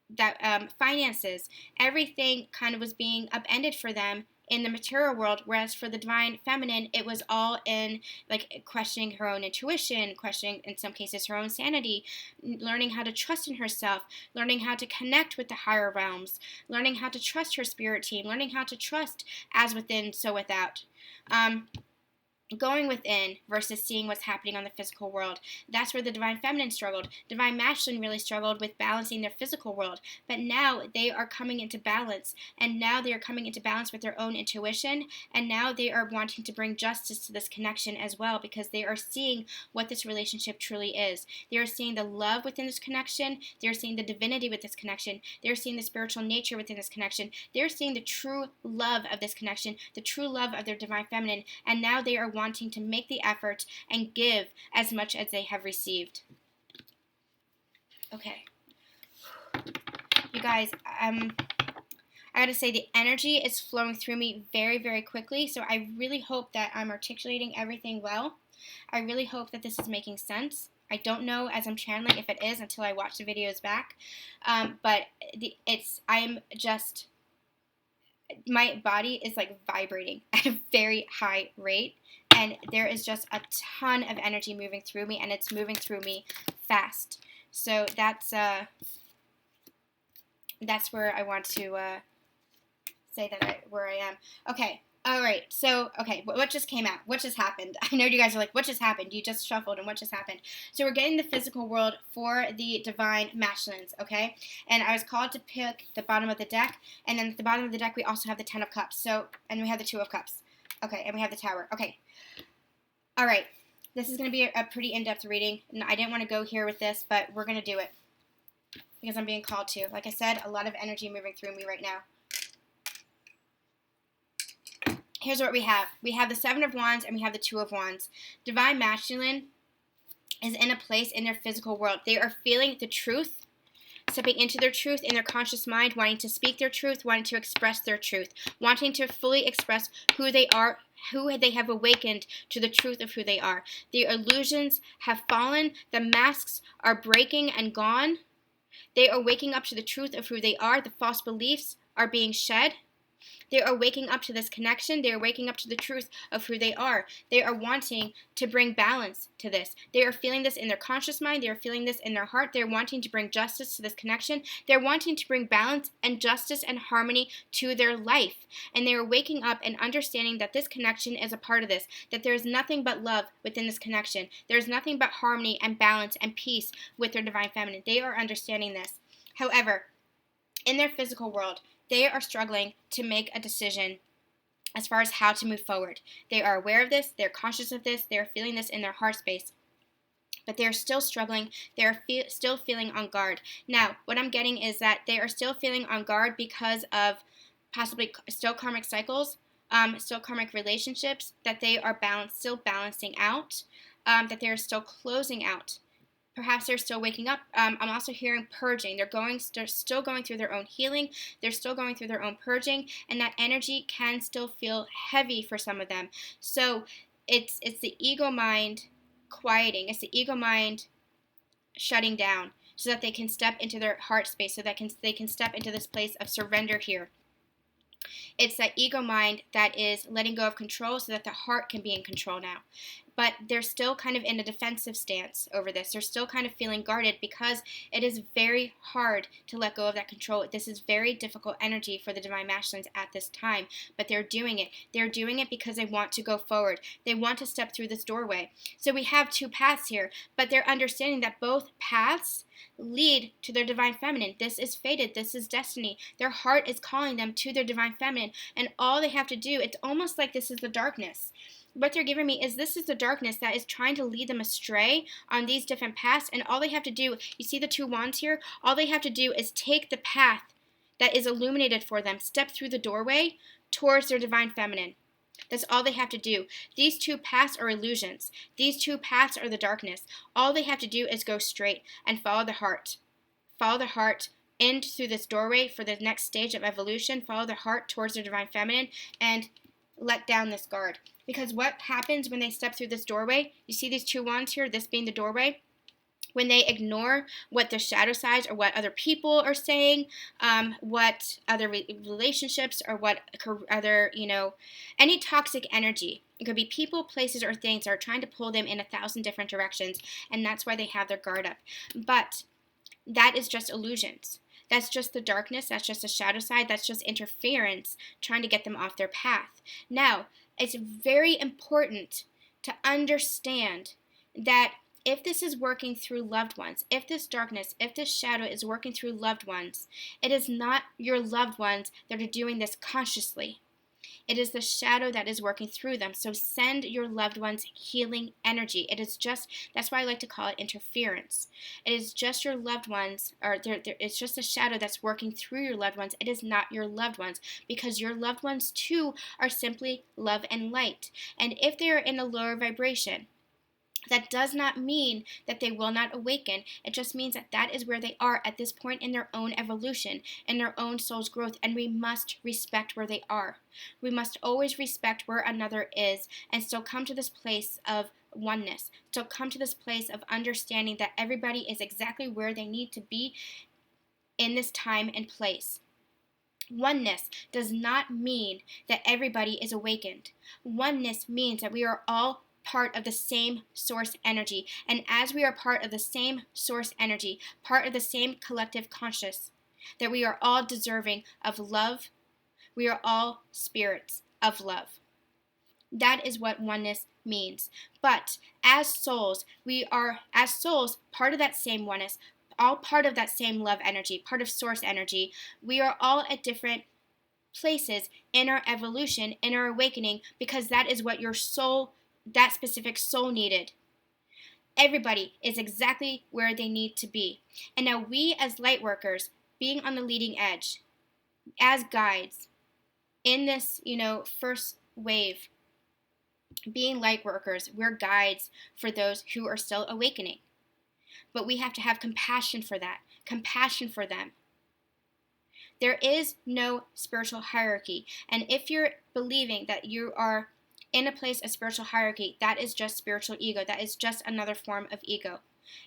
that finances, everything kind of was being upended for them in the material world, whereas for the divine feminine, it was all in like questioning her own intuition, questioning in some cases her own sanity, learning how to trust in herself, learning how to connect with the higher realms, learning how to trust her spirit team, learning how to trust as within, so without. Going within versus seeing what's happening on the physical world. That's where the divine feminine struggled. Divine masculine really struggled with balancing their physical world. But now they are coming into balance. And now they are coming into balance with their own intuition. And now they are wanting to bring justice to this connection as well because they are seeing what this relationship truly is. They are seeing the love within this connection. They are seeing the divinity with this connection. They are seeing the spiritual nature within this connection. They are seeing the true love of this connection, the true love of their divine feminine. And now they are wanting to make the effort and give as much as they have received. Okay. You guys, I gotta say the energy is flowing through me very, very quickly, so I really hope that I'm articulating everything well. I really hope that this is making sense. I don't know as I'm channeling if it is until I watch the videos back, but my body is like vibrating at a very high rate, and there is just a ton of energy moving through me, and it's moving through me fast. So that's where I want to say that where I am. Okay, All right, so, okay, what just came out? What just happened? I know you guys are like, what just happened? You just shuffled, and what just happened? So we're getting the physical world for the divine masculines, okay? And I was called to pick the bottom of the deck, and then at the bottom of the deck, we also have the Ten of Cups. So, and we have the Two of Cups. Okay, and we have the Tower. Okay. All right. This is going to be a pretty in-depth reading, and I didn't want to go here with this, but we're going to do it because I'm being called to. Like I said, a lot of energy moving through me right now. Here's what we have. We have the Seven of Wands and we have the Two of Wands. Divine Masculine is in a place in their physical world. They are feeling the truth, stepping into their truth in their conscious mind, wanting to speak their truth, wanting to express their truth, wanting to fully express who they are, who they have awakened to the truth of who they are. The illusions have fallen. The masks are breaking and gone. They are waking up to the truth of who they are. The false beliefs are being shed. They are waking up to this connection. They are waking up to the truth of who they are. They are wanting to bring balance to this. They are feeling this in their conscious mind. They are feeling this in their heart. They're wanting to bring justice to this connection. They're wanting to bring balance and justice and harmony to their life. And they are waking up and understanding that this connection is a part of this, that there is nothing but love within this connection. There is nothing but harmony and balance and peace with their divine feminine. They are understanding this. However, in their physical world, they are struggling to make a decision as far as how to move forward. They are aware of this, they're conscious of this, they're feeling this in their heart space, but they're still struggling. They're still feeling on guard. Now, what I'm getting is that they are still feeling on guard because of possibly still karmic cycles, still karmic relationships that they are still balancing out, that they're still closing out. Perhaps they're still waking up. I'm also hearing purging. They're still going through their own healing. They're still going through their own purging, and that energy can still feel heavy for some of them. So it's the ego mind quieting. It's the ego mind shutting down so that they can step into their heart space, so that they can step into this place of surrender here. It's that ego mind that is letting go of control so that the heart can be in control now. But they're still kind of in a defensive stance over this. They're still kind of feeling guarded because it is very hard to let go of that control. This is very difficult energy for the divine masculines at this time, but they're doing it. They're doing it because they want to go forward. They want to step through this doorway. So we have two paths here, but they're understanding that both paths lead to their divine feminine. This is fated. This is destiny. Their heart is calling them to their divine feminine, and all they have to do, it's almost like this is the darkness. What they're giving me is this is the darkness that is trying to lead them astray on these different paths, and all they have to do, you see the two wands here? All they have to do is take the path that is illuminated for them, step through the doorway towards their divine feminine. That's all they have to do. These two paths are illusions. These two paths are the darkness. All they have to do is go straight and follow the heart. Follow the heart in through this doorway for the next stage of evolution. Follow the heart towards their divine feminine and let down this guard. Because what happens when they step through this doorway? You see these two wands here, this being the doorway? When they ignore what the shadow sides or what other people are saying, what other relationships or what other, any toxic energy. It could be people, places, or things that are trying to pull them in 1,000 different directions, and that's why they have their guard up. But that is just illusions. That's just the darkness. That's just the shadow side. That's just interference trying to get them off their path. Now, it's very important to understand that if this is working through loved ones, if this darkness, if this shadow is working through loved ones, it is not your loved ones that are doing this consciously. It is the shadow that is working through them. So send your loved ones healing energy. It is just, that's why I like to call it interference. It is just your loved ones, or it's just a shadow that's working through your loved ones. It is not your loved ones, because your loved ones too are simply love and light. And if they are in a lower vibration, that does not mean that they will not awaken. It just means that that is where they are at this point in their own evolution, in their own soul's growth, and we must respect where they are. We must always respect where another is and still come to this place of oneness, still come to this place of understanding that everybody is exactly where they need to be in this time and place. Oneness does not mean that everybody is awakened. Oneness means that we are all part of the same source energy. And as we are part of the same source energy, part of the same collective conscious, that we are all deserving of love, we are all spirits. of love. That is what oneness means. But as souls, we are, as souls, part of that same oneness, all part of that same love energy, part of source energy. We are all at different places in our evolution, in our awakening, because that is what your soul, that specific soul needed. Everybody is exactly where they need to be. And now we as light workers, being on the leading edge, as guides, in this, first wave, being light workers, we're guides for those who are still awakening. But we have to have compassion for that, compassion for them. There is no spiritual hierarchy. And if you're believing that you are in a place of spiritual hierarchy, that is just spiritual ego. That is just another form of ego.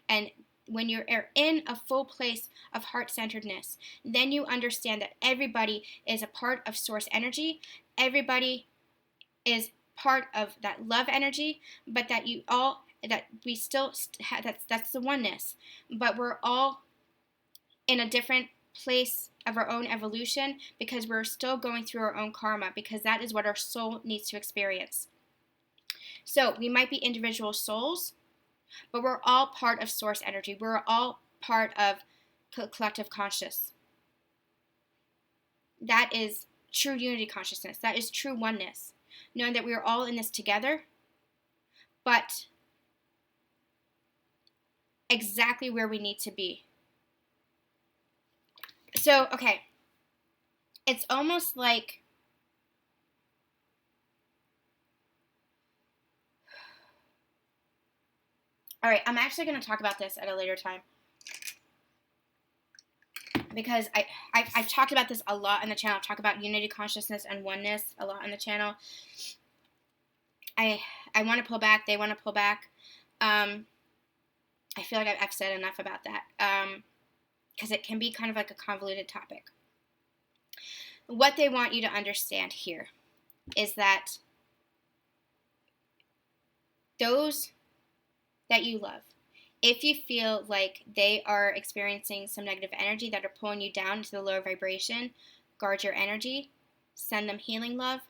And when you're in a full place of heart-centeredness, then you understand that everybody is a part of source energy. Everybody is part of that love energy, but that we still have, that's the oneness. But we're all in a different place of our own evolution because we're still going through our own karma, because that is what our soul needs to experience. So we might be individual souls, but we're all part of source energy. We're all part of collective conscious. That is true unity consciousness. That is true oneness. Knowing that we are all in this together, but exactly where we need to be. So, okay, it's almost like all right, I'm actually going to talk about this at a later time because I've talked about this a lot on the channel. I talk about unity consciousness and oneness a lot on the channel. I want to pull back. They want to pull back. I feel like I've said enough about that because it can be kind of like a convoluted topic. What they want you to understand here is that those that you love, if you feel like they are experiencing some negative energy that are pulling you down into the lower vibration, guard your energy, send them healing love,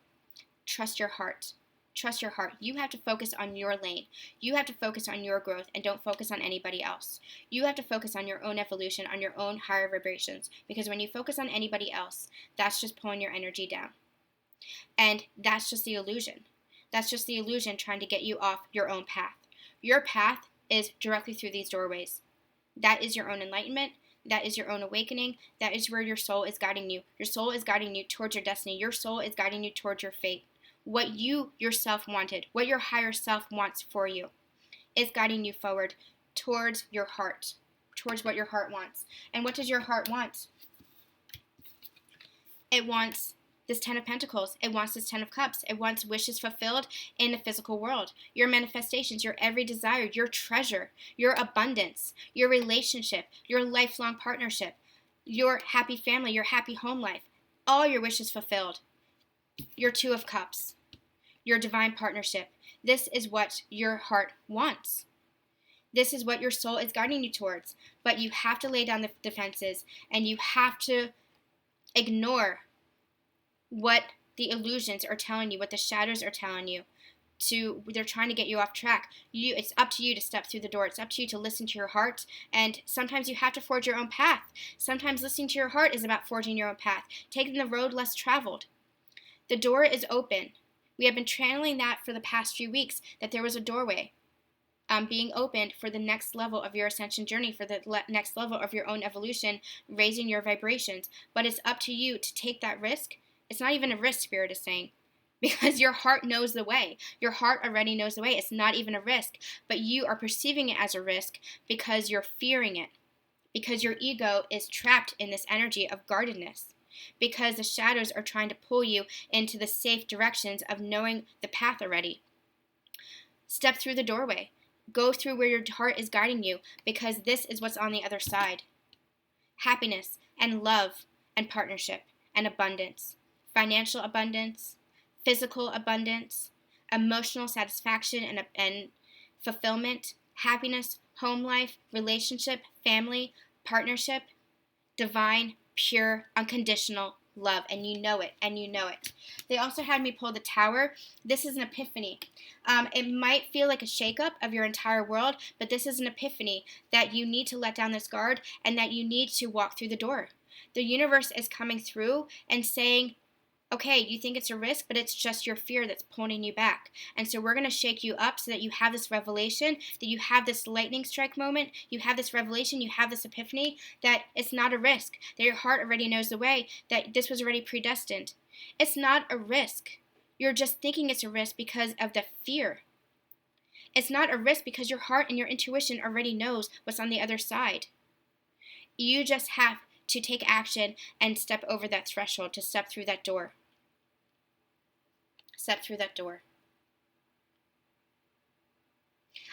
trust your heart. Trust your heart. You have to focus on your lane. You have to focus on your growth and don't focus on anybody else. You have to focus on your own evolution, on your own higher vibrations, because when you focus on anybody else, that's just pulling your energy down. And that's just the illusion. That's just the illusion trying to get you off your own path. Your path is directly through these doorways. That is your own enlightenment. That is your own awakening. That is where your soul is guiding you. Your soul is guiding you towards your destiny. Your soul is guiding you towards your fate. What you yourself wanted, what your higher self wants for you, is guiding you forward towards your heart, towards what your heart wants. And what does your heart want? It wants this 10 of Pentacles. It wants this 10 of Cups. It wants wishes fulfilled in the physical world. Your manifestations, your every desire, your treasure, your abundance, your relationship, your lifelong partnership, your happy family, your happy home life. All your wishes fulfilled. Your 2 of Cups, your divine partnership. This is what your heart wants. This is what your soul is guiding you towards. But you have to lay down the defenses and you have to ignore what the illusions are telling you, what the shadows are telling you. They're trying to get you off track. It's up to you to step through the door. It's up to you to listen to your heart. And sometimes you have to forge your own path. Sometimes listening to your heart is about forging your own path, taking the road less traveled. The door is open. We have been channeling that for the past few weeks, that there was a doorway being opened for the next level of your ascension journey, for the next level of your own evolution, raising your vibrations. But it's up to you to take that risk. It's not even a risk, Spirit is saying, because your heart knows the way. Your heart already knows the way. It's not even a risk, but you are perceiving it as a risk because you're fearing it, because your ego is trapped in this energy of guardedness. Because the shadows are trying to pull you into the safe directions of knowing the path already. Step through the doorway. Go through where your heart is guiding you, because this is what's on the other side. Happiness and love and partnership and abundance. Financial abundance, physical abundance, emotional satisfaction and fulfillment, happiness, home life, relationship, family, partnership, divine, pure, unconditional love, and you know it, and you know it. They also had me pull the Tower. This is an epiphany. It might feel like a shakeup of your entire world, but this is an epiphany that you need to let down this guard and that you need to walk through the door. The universe is coming through and saying, okay, you think it's a risk, but it's just your fear that's pulling you back. And so we're going to shake you up so that you have this revelation, that you have this lightning strike moment, you have this revelation, you have this epiphany, that it's not a risk, that your heart already knows the way, that this was already predestined. It's not a risk. You're just thinking it's a risk because of the fear. It's not a risk because your heart and your intuition already knows what's on the other side. You just have to take action and step over that threshold, to step through that door. Step through that door.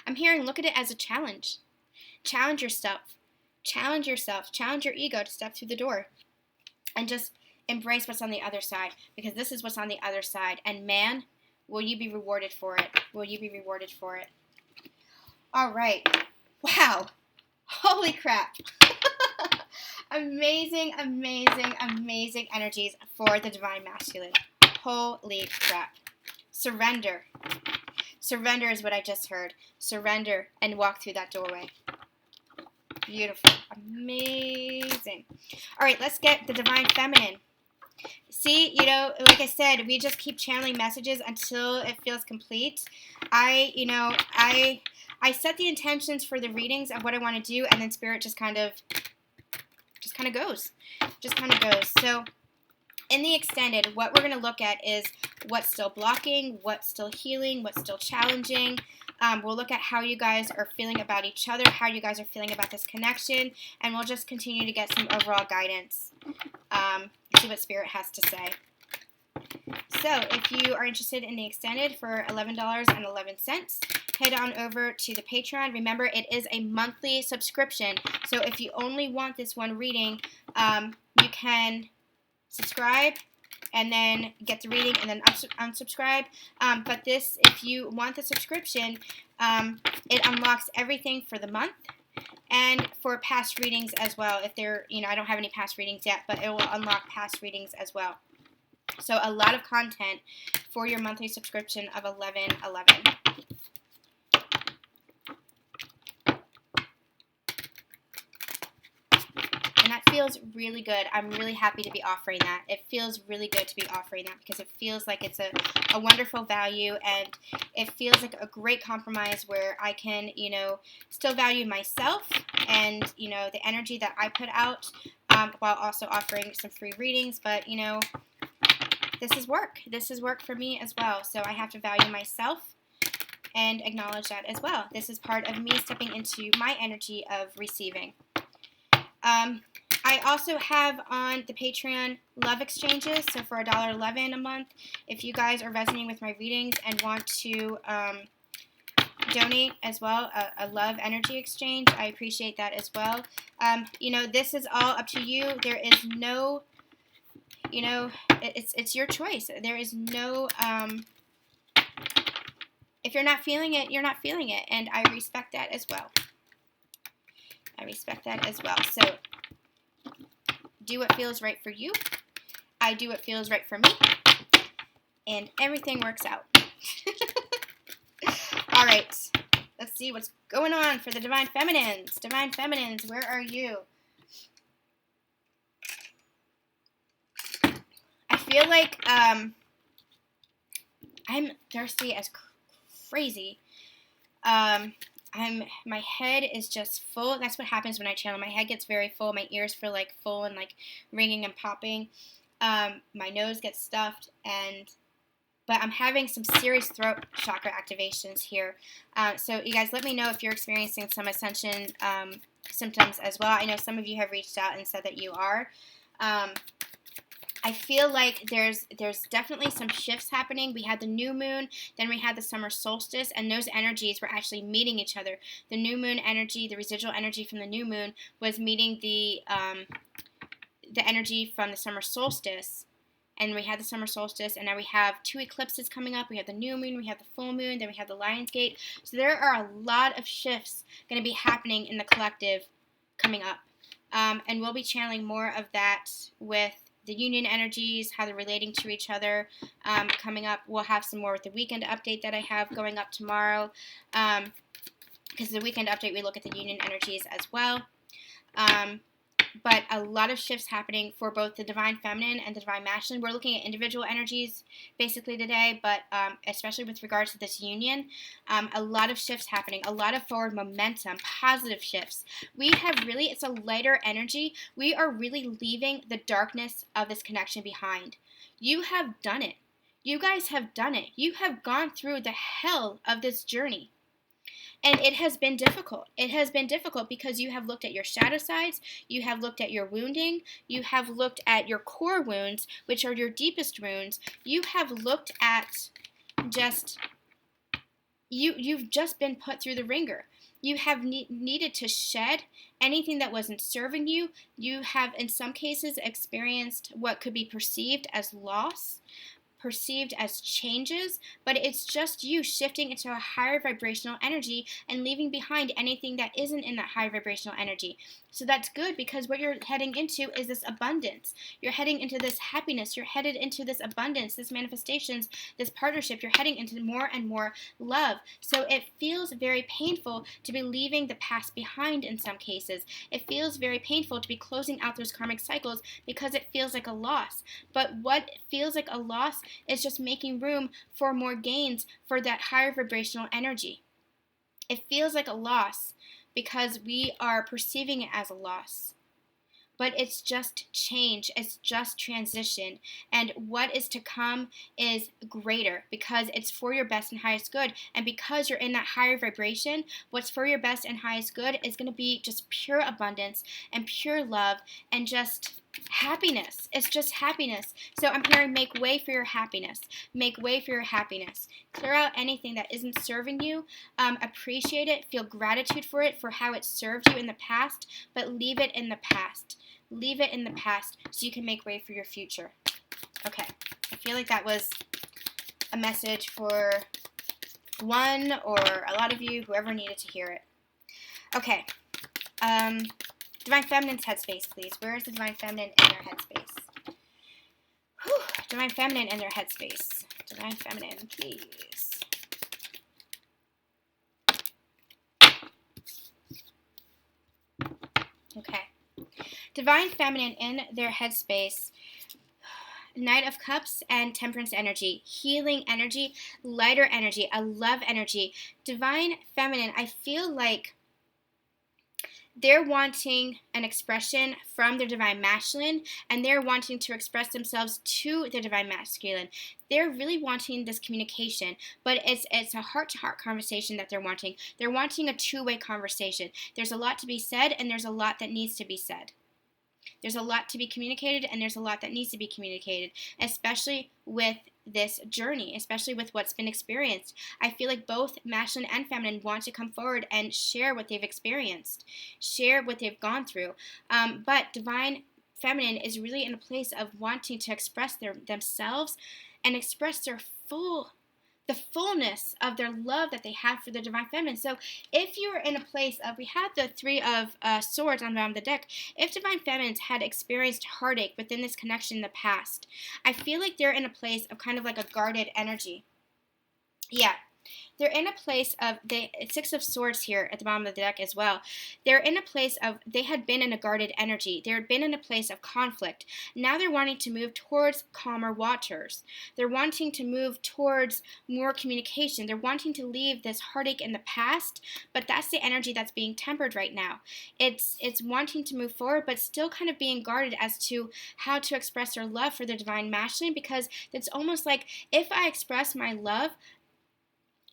I'm hearing, look at it as a challenge. Challenge yourself. Challenge yourself. Challenge your ego to step through the door. And just embrace what's on the other side. Because this is what's on the other side. And man, will you be rewarded for it? Will you be rewarded for it? All right. Wow. Holy crap. Amazing, amazing, amazing energies for the Divine Masculine. Holy crap. Surrender. Surrender is what I just heard. Surrender and walk through that doorway. Beautiful. Amazing. All right, let's get the Divine Feminine. See, like I said, we just keep channeling messages until it feels complete. I set the intentions for the readings of what I want to do, and then Spirit just kind of goes. So in the extended, what we're going to look at is what's still blocking, what's still healing, what's still challenging. We'll look at how you guys are feeling about each other, how you guys are feeling about this connection, and we'll just continue to get some overall guidance. See what Spirit has to say. So if you are interested in the extended for $11.11, head on over to the Patreon. Remember, it is a monthly subscription. So if you only want this one reading, you can subscribe and then get the reading and then unsubscribe. But this, if you want the subscription, it unlocks everything for the month and for past readings as well. If they're, I don't have any past readings yet, but it will unlock past readings as well. So a lot of content for your monthly subscription of $11.11. And that feels really good. I'm really happy to be offering that. It feels really good to be offering that because it feels like it's a wonderful value, and it feels like a great compromise where I can, still value myself and, the energy that I put out, while also offering some free readings. But, this is work. This is work for me as well. So I have to value myself and acknowledge that as well. This is part of me stepping into my energy of receiving. I also have on the Patreon love exchanges. So for $1.11 a month, if you guys are resonating with my readings and want to donate as well, a love energy exchange, I appreciate that as well. This is all up to you. There is no, it's your choice. There is no, if you're not feeling it, you're not feeling it. And I respect that as well. So do what feels right for you. I do what feels right for me. And everything works out. All right. Let's see what's going on for the Divine Feminines. Divine Feminines, where are you? I feel like I'm thirsty as crazy. My head is just full. That's what happens when I channel. My head gets very full. My ears feel like full and like ringing and popping. My nose gets stuffed, but I'm having some serious throat chakra activations here. So you guys let me know if you're experiencing some ascension symptoms as well. I know some of you have reached out and said that you are. I feel like there's definitely some shifts happening. We had the new moon, then we had the summer solstice, and those energies were actually meeting each other. The new moon energy, the residual energy from the new moon, was meeting the energy from the summer solstice. And we had the summer solstice, and now we have 2 eclipses coming up. We have the new moon, we have the full moon, then we have the Lion's Gate. So there are a lot of shifts going to be happening in the collective coming up. And we'll be channeling more of that with the union energies, how they're relating to each other. Coming up, we'll have some more with the weekend update that I have going up tomorrow. Because the weekend update, we look at the union energies as well. But a lot of shifts happening for both the divine feminine and the divine masculine. We're looking at individual energies basically today, but especially with regards to this union, a lot of shifts happening, a lot of forward momentum, positive shifts. We have really, it's a lighter energy. We are really leaving the darkness of this connection behind. You have done it. You guys have done it. You have gone through the hell of this journey. And it has been difficult. It has been difficult because you have looked at your shadow sides, you have looked at your wounding, you have looked at your core wounds, which are your deepest wounds. You have looked at just, you've just been put through the ringer. You have needed to shed anything that wasn't serving you. You have, in some cases, experienced what could be perceived as loss, perceived as changes, but it's just you shifting into a higher vibrational energy and leaving behind anything that isn't in that high vibrational energy. So that's good, because what you're heading into is this abundance. You're heading into this happiness. You're headed into this abundance, this manifestations, this partnership. You're heading into more and more love. So it feels very painful to be leaving the past behind in some cases. It feels very painful to be closing out those karmic cycles because it feels like a loss. But what feels like a loss is just making room for more gains for that higher vibrational energy. It feels like a loss because we are perceiving it as a loss. But it's just change, it's just transition. And what is to come is greater because it's for your best and highest good. And because you're in that higher vibration, what's for your best and highest good is going to be just pure abundance and pure love and just happiness. It's just happiness. So I'm hearing make way for your happiness. Make way for your happiness. Clear out anything that isn't serving you. Appreciate it. Feel gratitude for it, for how it served you in the past, but leave it in the past. Leave it in the past so you can make way for your future. Okay. I feel like that was a message for one or a lot of you, whoever needed to hear it. Okay. Divine Feminine's headspace, please. Where is the Divine Feminine in their headspace? Whew. Divine Feminine in their headspace. Divine Feminine, please. Okay. Divine Feminine in their headspace. Knight of Cups and Temperance energy, healing energy, lighter energy, a love energy. Divine Feminine, I feel like they're wanting an expression from their divine masculine, and they're wanting to express themselves to their divine masculine. They're really wanting this communication, but it's a heart-to-heart conversation that they're wanting. They're wanting a two-way conversation. There's a lot to be said, and there's a lot that needs to be said. There's a lot to be communicated, and there's a lot that needs to be communicated, especially with this journey, especially with what's been experienced. I feel like both masculine and feminine want to come forward and share what they've experienced, share what they've gone through. But divine feminine is really in a place of wanting to express themselves and express the fullness of their love that they have for the divine feminine. So if you are in a place of, we had the Three of Swords on the deck, if divine feminines had experienced heartache within this connection in the past, I feel like they're in a place of kind of like a guarded energy. Yeah. They're in a place of, the Six of Swords here at the bottom of the deck as well. They're in a place of, they had been in a guarded energy. They had been in a place of conflict. Now they're wanting to move towards calmer waters. They're wanting to move towards more communication. They're wanting to leave this heartache in the past, but that's the energy that's being tempered right now. It's wanting to move forward, but still kind of being guarded as to how to express their love for the divine masculine, because it's almost like, if I express my love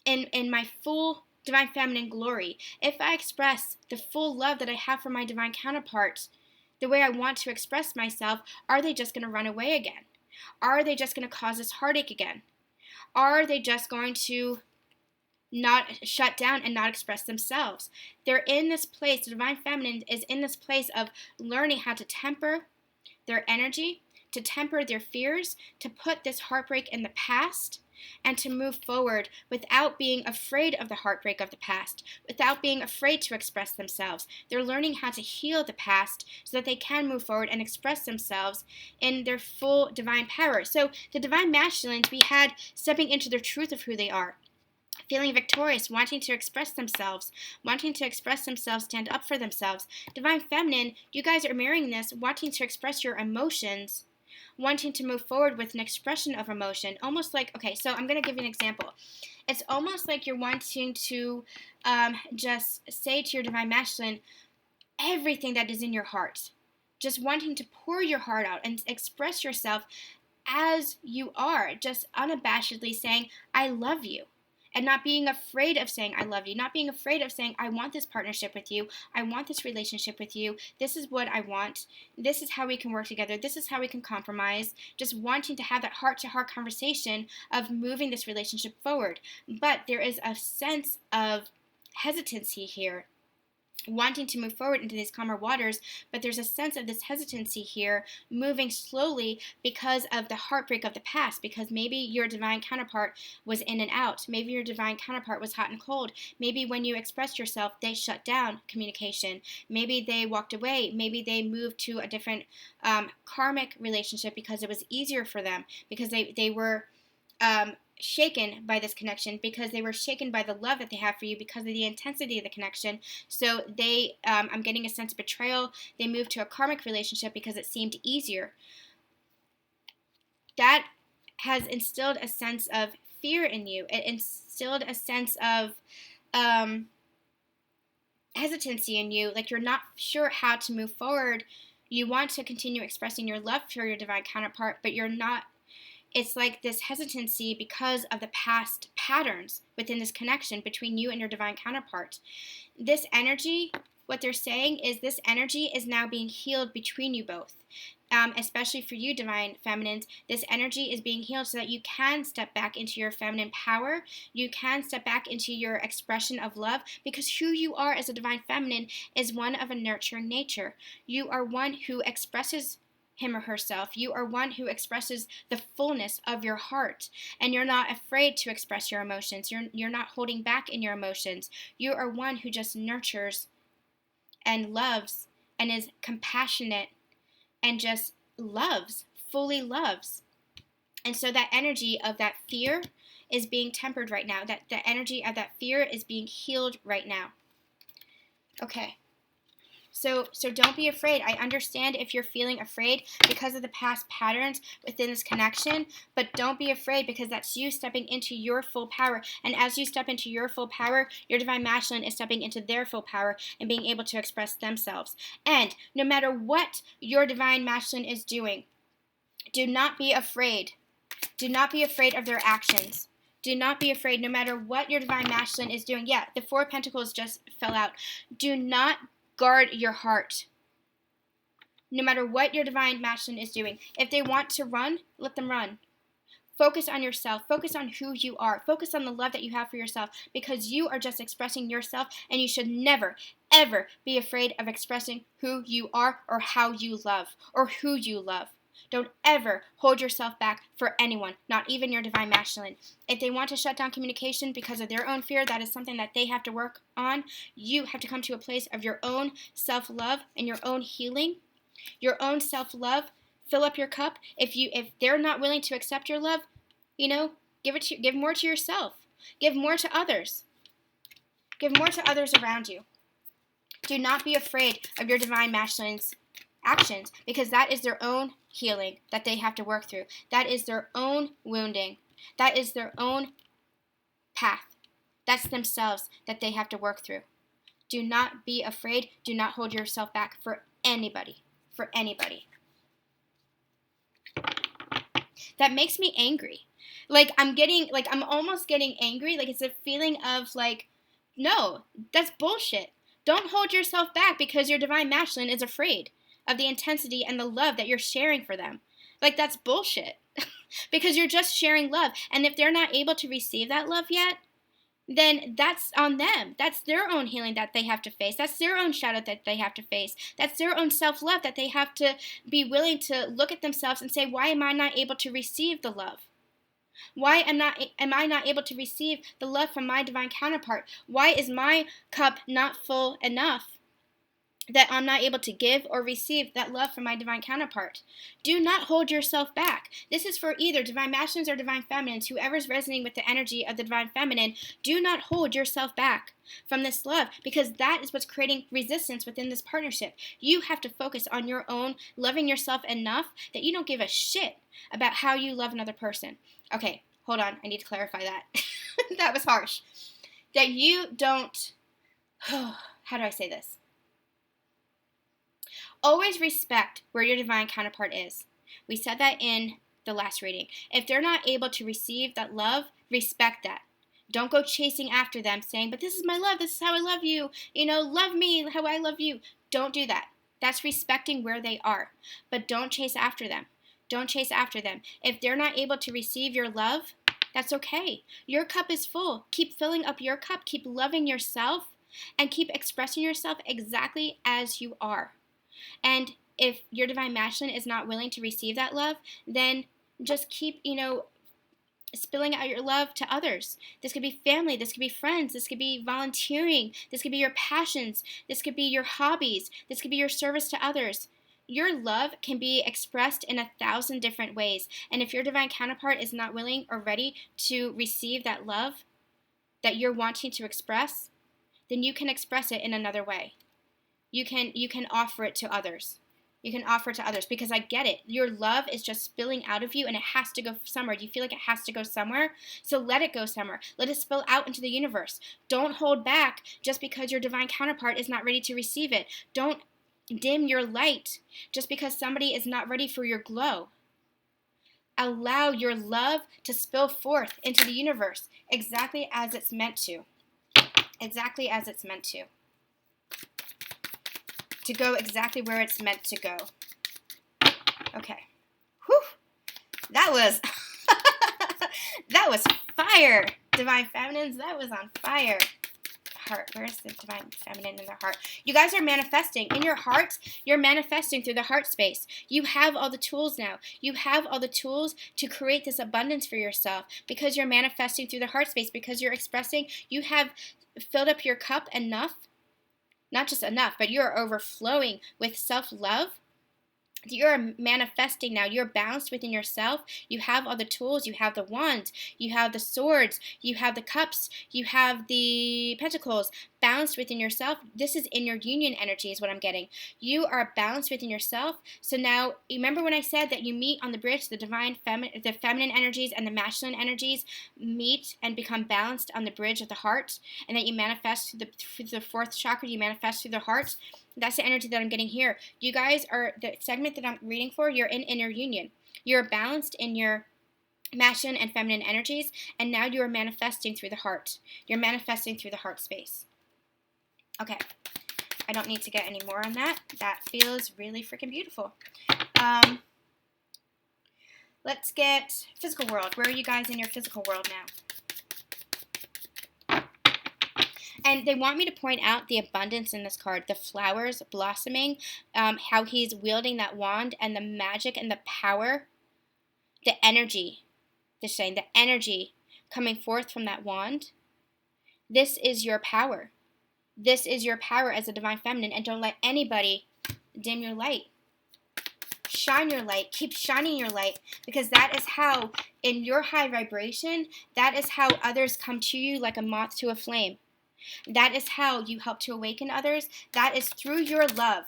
in my full divine feminine glory, if I express the full love that I have for my divine counterparts the way I want to express myself, are they just going to run away again? Are they just going to cause us heartache again? Are they just going to not shut down and not express themselves? They're in this place, the divine feminine is in this place of learning how to temper their energy, to temper their fears, to put this heartbreak in the past, and to move forward without being afraid of the heartbreak of the past, without being afraid to express themselves. They're learning how to heal the past so that they can move forward and express themselves in their full divine power. So the divine masculines we had stepping into their truth of who they are, feeling victorious, wanting to express themselves, stand up for themselves. Divine feminine, you guys are mirroring this, wanting to express your emotions, wanting to move forward with an expression of emotion. Almost like, okay, so I'm going to give you an example. It's almost like you're wanting to just say to your divine masculine everything that is in your heart. Just wanting to pour your heart out and express yourself as you are, just unabashedly saying, I love you. And not being afraid of saying, I love you. Not being afraid of saying, I want this partnership with you. I want this relationship with you. This is what I want. This is how we can work together. This is how we can compromise. Just wanting to have that heart-to-heart conversation of moving this relationship forward. But there is a sense of hesitancy here, wanting to move forward into these calmer waters, but there's a sense of this hesitancy here, moving slowly because of the heartbreak of the past, because maybe your divine counterpart was in and out. Maybe your divine counterpart was hot and cold. Maybe when you expressed yourself, they shut down communication. Maybe they walked away. Maybe they moved to a different karmic relationship because it was easier for them, because they were shaken by this connection, because they were shaken by the love that they have for you, because of the intensity of the connection. So they, I'm getting a sense of betrayal. They moved to a karmic relationship because it seemed easier. That has instilled a sense of fear in you. It instilled a sense of hesitancy in you, like you're not sure how to move forward. You want to continue expressing your love for your divine counterpart, but you're not. It's like this hesitancy because of the past patterns within this connection between you and your divine counterpart. This energy, what they're saying is this energy is now being healed between you both. Especially for you, divine feminines, this energy is being healed so that you can step back into your feminine power. You can step back into your expression of love, because who you are as a divine feminine is one of a nurturing nature. You are one who expresses him or herself. You are one who expresses the fullness of your heart, and you're not afraid to express your emotions. You're not holding back in your emotions. You are one who just nurtures and loves and is compassionate and just loves, fully loves. And so that energy of that fear is being tempered right now. That the energy of that fear is being healed right now. Okay. So don't be afraid. I understand if you're feeling afraid because of the past patterns within this connection, but don't be afraid, because that's you stepping into your full power. And as you step into your full power, your divine masculine is stepping into their full power and being able to express themselves. And no matter what your divine masculine is doing, do not be afraid. Do not be afraid of their actions. Do not be afraid, no matter what your divine masculine is doing. Yeah, the Four of Pentacles just fell out. Do not guard your heart, no matter what your divine masculine is doing. If they want to run, let them run. Focus on yourself. Focus on who you are. Focus on the love that you have for yourself, because you are just expressing yourself, and you should never, ever be afraid of expressing who you are or how you love or who you love. Don't ever hold yourself back for anyone, not even your divine masculine. If they want to shut down communication because of their own fear, that is something that they have to work on. You have to come to a place of your own self-love and your own healing, your own self-love. Fill up your cup. If they're not willing to accept your love, give more to yourself. Give more to others. Give more to others around you. Do not be afraid of your divine masculine's actions, because that is their own healing that they have to work through. That is their own wounding. That is their own path. That's themselves that they have to work through. Do not be afraid. Do not hold yourself back for anybody. For anybody. That makes me angry. I'm almost getting angry. Like, it's a feeling of no, that's bullshit. Don't hold yourself back because your divine masculine is afraid of the intensity and the love that you're sharing for them. That's bullshit. Because you're just sharing love. And if they're not able to receive that love yet, then that's on them. That's their own healing that they have to face. That's their own shadow that they have to face. That's their own self-love that they have to be willing to look at themselves and say, why am I not able to receive the love? Why am I not able to receive the love from my divine counterpart? Why is my cup not full enough that I'm not able to give or receive that love from my divine counterpart? Do not hold yourself back. This is for either divine masculines or divine feminines. Whoever's resonating with the energy of the divine feminine, do not hold yourself back from this love, because that is what's creating resistance within this partnership. You have to focus on your own loving yourself enough that you don't give a shit about how you love another person. Okay, hold on. I need to clarify that. That was harsh. That you don't, how do I say this? Always respect where your divine counterpart is. We said that in the last reading. If they're not able to receive that love, respect that. Don't go chasing after them saying, but this is my love, this is how I love you, love me how I love you. Don't do that. That's respecting where they are. But don't chase after them. Don't chase after them. If they're not able to receive your love, that's okay. Your cup is full. Keep filling up your cup. Keep loving yourself and keep expressing yourself exactly as you are. And if your divine masculine is not willing to receive that love, then just keep, spilling out your love to others. This could be family, this could be friends, this could be volunteering, this could be your passions, this could be your hobbies, this could be your service to others. Your love can be expressed in 1,000 different ways. And if your divine counterpart is not willing or ready to receive that love that you're wanting to express, then you can express it in another way. You can offer it to others. You can offer it to others, because I get it. Your love is just spilling out of you and it has to go somewhere. Do you feel like it has to go somewhere? So let it go somewhere. Let it spill out into the universe. Don't hold back just because your divine counterpart is not ready to receive it. Don't dim your light just because somebody is not ready for your glow. Allow your love to spill forth into the universe exactly as it's meant to. Exactly as it's meant to. To go exactly where it's meant to go. Okay. Whew. That was that was fire. Divine feminines, that was on fire. Heart. Where's the divine feminine in their heart? You guys are manifesting. In your heart, you're manifesting through the heart space. You have all the tools now. You have all the tools to create this abundance for yourself because you're manifesting through the heart space, because you're expressing. You have filled up your cup enough. Not just enough, but you're overflowing with self-love. You're manifesting now. You're balanced within yourself. You have all the tools. You have the wands. You have the swords. You have the cups. You have the pentacles. Balanced within yourself. This is in your union energy is what I'm getting. You are balanced within yourself. So now, remember when I said that you meet on the bridge, the feminine energies and the masculine energies meet and become balanced on the bridge of the heart, and that you manifest through the fourth chakra, you manifest through the heart. That's the energy that I'm getting here. You guys are, the segment that I'm reading for, you're in inner union. You're balanced in your masculine and feminine energies, and now you are manifesting through the heart. You're manifesting through the heart space. Okay. I don't need to get any more on that. That feels really freaking beautiful. Let's get physical world. Where are you guys in your physical world now? And they want me to point out the abundance in this card, the flowers blossoming, how he's wielding that wand, and the magic and the power, the energy, they're saying, the energy coming forth from that wand. This is your power. This is your power as a divine feminine, and don't let anybody dim your light. Shine your light. Keep shining your light, because that is how, in your high vibration, that is how others come to you like a moth to a flame. That is how you help to awaken others. That is through your love.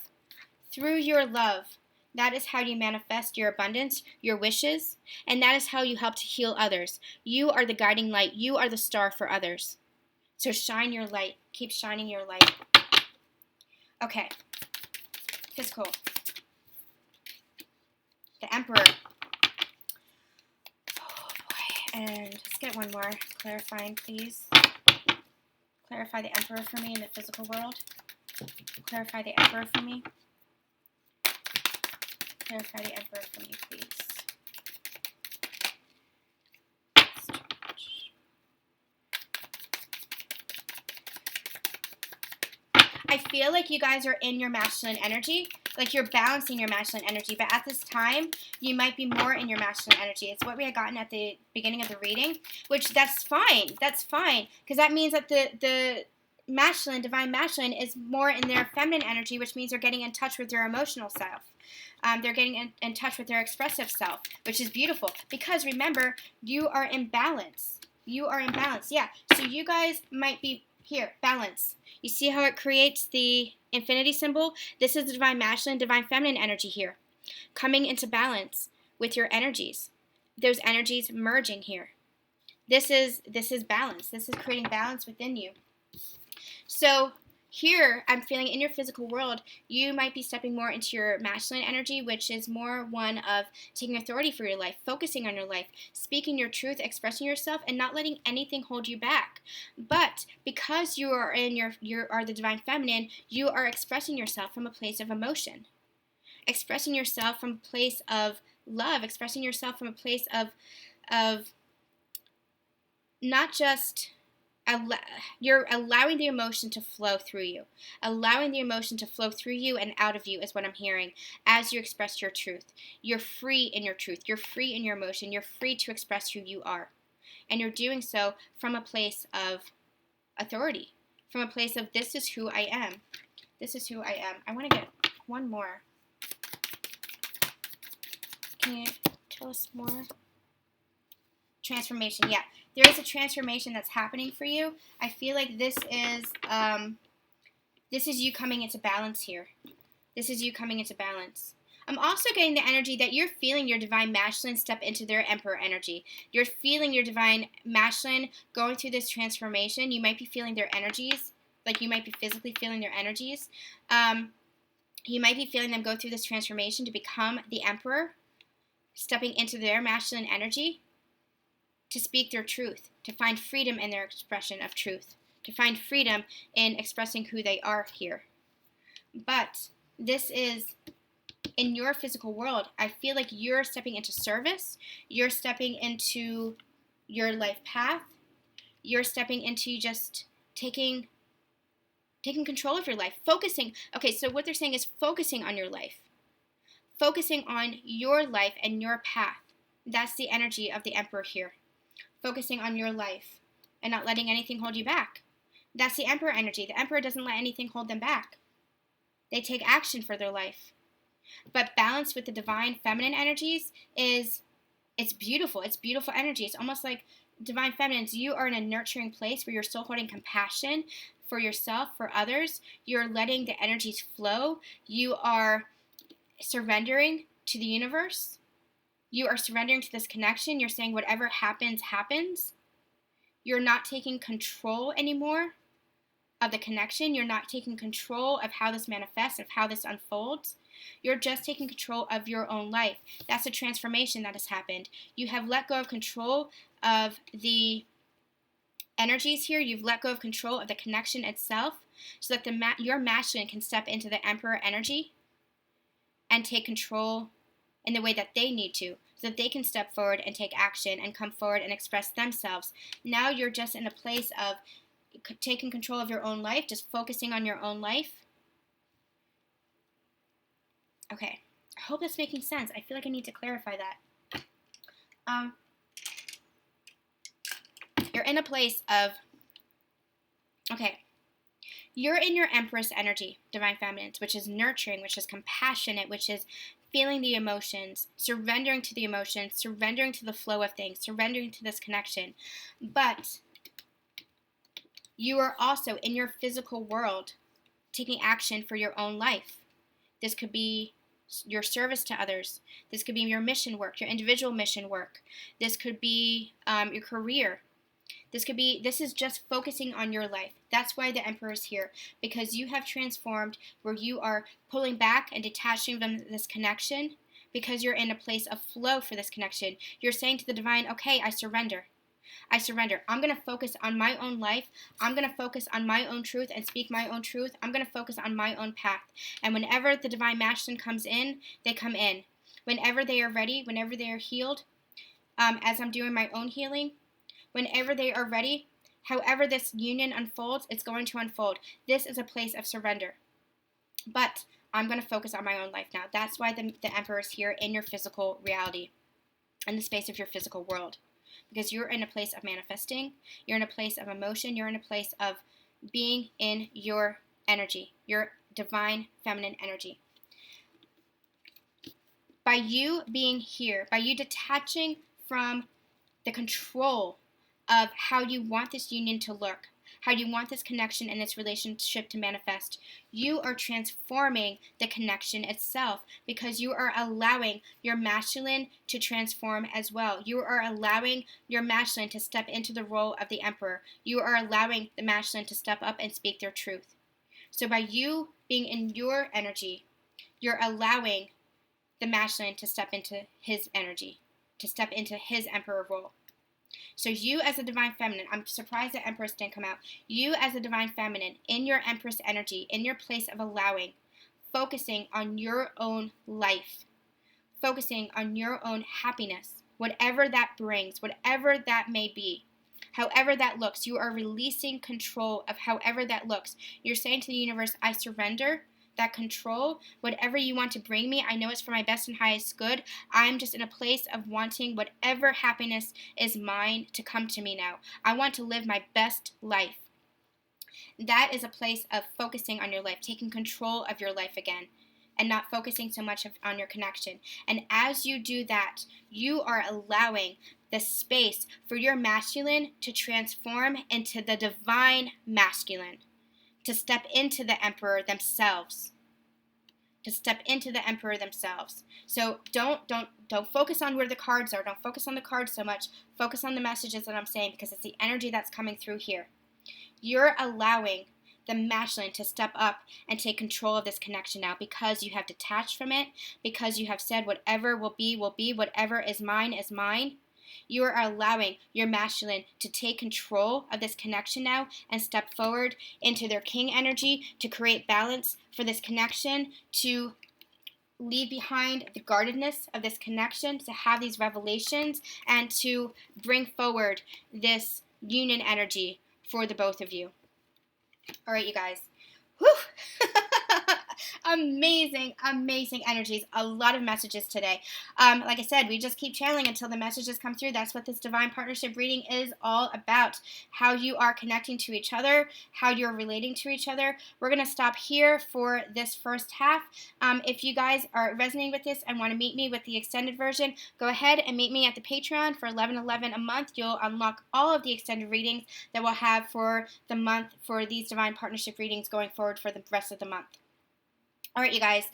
Through your love. That is how you manifest your abundance, your wishes, and that is how you help to heal others. You are the guiding light. You are the star for others. So shine your light. Keep shining your light. Okay. Physical. The Emperor. Oh boy. And let's get one more clarifying, please. Clarify the Emperor for me in the physical world. Clarify the Emperor for me. Clarify the Emperor for me, please. I feel like you guys are in your masculine energy, like you're balancing your masculine energy, but at this time, you might be more in your masculine energy. It's what we had gotten at the beginning of the reading, which that's fine, because that means that the masculine, divine masculine, is more in their feminine energy, which means they're getting in touch with their emotional self. They're getting in touch with their expressive self, which is beautiful, because remember, you are in balance. You are in balance, yeah. So you guys might be here, balance. You see how it creates the infinity symbol? This is the divine masculine, divine feminine energy here, coming into balance with your energies. Those energies merging here. This is balance. This is creating balance within you. So here, I'm feeling in your physical world, you might be stepping more into your masculine energy, which is more one of taking authority for your life, focusing on your life, speaking your truth, expressing yourself, and not letting anything hold you back. But because you are in you are the divine feminine, you are expressing yourself from a place of emotion, expressing yourself from a place of love, expressing yourself from a place of not just you're allowing the emotion to flow through you. Allowing the emotion to flow through you and out of you is what I'm hearing as you express your truth. You're free in your truth. You're free in your emotion. You're free to express who you are. And you're doing so from a place of authority, from a place of this is who I am. This is who I am. I want to get one more. Can you tell us more? Transformation, yeah. There is a transformation that's happening for you. I feel like this is you coming into balance here. This is you coming into balance. I'm also getting the energy that you're feeling your divine masculine step into their emperor energy. You're feeling your divine masculine going through this transformation. You might be feeling their energies, like you might be physically feeling their energies. You might be feeling them go through this transformation to become the emperor, stepping into their masculine energy, to speak their truth, to find freedom in their expression of truth, to find freedom in expressing who they are here. But this is in your physical world. I feel like you're stepping into service. You're stepping into your life path. You're stepping into just taking control of your life, focusing. Okay, so what they're saying is focusing on your life. Focusing on your life and your path. That's the energy of the emperor here. Focusing on your life and not letting anything hold you back. That's the emperor energy. The emperor doesn't let anything hold them back. They take action for their life. But balance with the divine feminine energies it's beautiful. It's beautiful energy. It's almost like divine feminines. You are in a nurturing place where you're still holding compassion for yourself, for others. You're letting the energies flow. You are surrendering to the universe. You are surrendering to this connection. You're saying whatever happens, happens. You're not taking control anymore of the connection. You're not taking control of how this manifests, of how this unfolds. You're just taking control of your own life. That's a transformation that has happened. You have let go of control of the energies here. You've let go of control of the connection itself so that your masculine can step into the emperor energy and take control in the way that they need to, so that they can step forward and take action and come forward and express themselves. Now you're just in a place of taking control of your own life, just focusing on your own life. Okay, I hope that's making sense. I feel like I need to clarify that. You're in a place of, okay, you're in your Empress energy, Divine Feminines, which is nurturing, which is compassionate, which is feeling the emotions, surrendering to the emotions, surrendering to the flow of things, surrendering to this connection. But you are also in your physical world taking action for your own life. This could be your service to others. This could be your mission work, your individual mission work. This could be your career. This is just focusing on your life. That's why the Emperor is here, because you have transformed where you are pulling back and detaching from this connection because you're in a place of flow for this connection. You're saying to the divine, okay, I surrender. I surrender. I'm going to focus on my own life. I'm going to focus on my own truth and speak my own truth. I'm going to focus on my own path. And whenever the divine masculine comes in, they come in. Whenever they are ready, whenever they are healed, as I'm doing my own healing, whenever they are ready, However this union unfolds, it's going to unfold. This is a place of surrender. But I'm going to focus on my own life now. That's why the Emperor is here in your physical reality, in the space of your physical world. Because you're in a place of manifesting, you're in a place of emotion, you're in a place of being in your energy, your divine feminine energy. By you being here, by you detaching from the control of how you want this union to look, how you want this connection and this relationship to manifest, you are transforming the connection itself, because you are allowing your masculine to transform as well. You are allowing your masculine to step into the role of the Emperor. You are allowing the masculine to step up and speak their truth. So by you being in your energy, you're allowing the masculine to step into his energy, to step into his Emperor role. So you as a divine feminine, I'm surprised that Empress didn't come out. You as a divine feminine, in your Empress energy, in your place of allowing, focusing on your own life, focusing on your own happiness, whatever that brings, whatever that may be, however that looks, you are releasing control of however that looks. You're saying to the universe, I surrender that control. Whatever you want to bring me, I know it's for my best and highest good. I'm just in a place of wanting whatever happiness is mine to come to me now. I want to live my best life. That is a place of focusing on your life, taking control of your life again, and not focusing so much on your connection. And as you do that, you are allowing the space for your masculine to transform into the divine masculine, to step into the Emperor themselves. To step into the Emperor themselves. So don't focus on where the cards are. Don't focus on the cards so much. Focus on the messages that I'm saying, because it's the energy that's coming through here. You're allowing the masculine to step up and take control of this connection now, because you have detached from it, because you have said whatever will be, whatever is mine is mine. You are allowing your masculine to take control of this connection now and step forward into their king energy to create balance for this connection, to leave behind the guardedness of this connection, to have these revelations, and to bring forward this union energy for the both of you. All right, you guys. Whew. Amazing energies. A lot of messages today. Like I said, we just keep channeling until the messages come through. That's what this divine partnership reading is all about. How you are connecting to each other, how you're relating to each other. We're going to stop here for this first half. If you guys are resonating with this and want to meet me with the extended version, go ahead and meet me at the Patreon for $11.11 a month. You'll unlock all of the extended readings that we'll have for the month for these divine partnership readings going forward for the rest of the month. All right, you guys.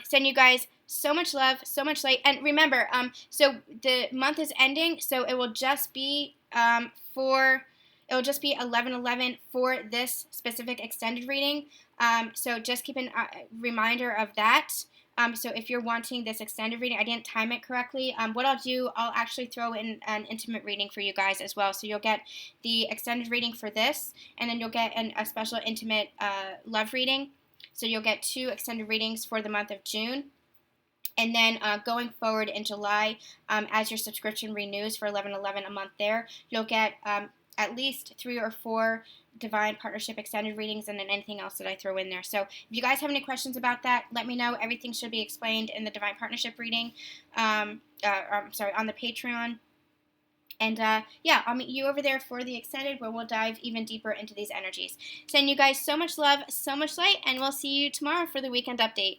Send you guys so much love, so much light. And remember, so the month is ending, so it will just be $11.11 for this specific extended reading. So just keep a reminder of that. So if you're wanting this extended reading, I didn't time it correctly. What I'll do, I'll actually throw in an intimate reading for you guys as well. So you'll get the extended reading for this, and then you'll get a special intimate love reading. So you'll get 2 extended readings for the month of June. And then going forward in July, as your subscription renews for $11.11 a month there, you'll get at least 3 or 4 divine partnership extended readings, and then anything else that I throw in there. So if you guys have any questions about that, let me know. Everything should be explained in the divine partnership reading. On the Patreon. And yeah, I'll meet you over there for the extended, where we'll dive even deeper into these energies. Send you guys so much love, so much light, and we'll see you tomorrow for the weekend update.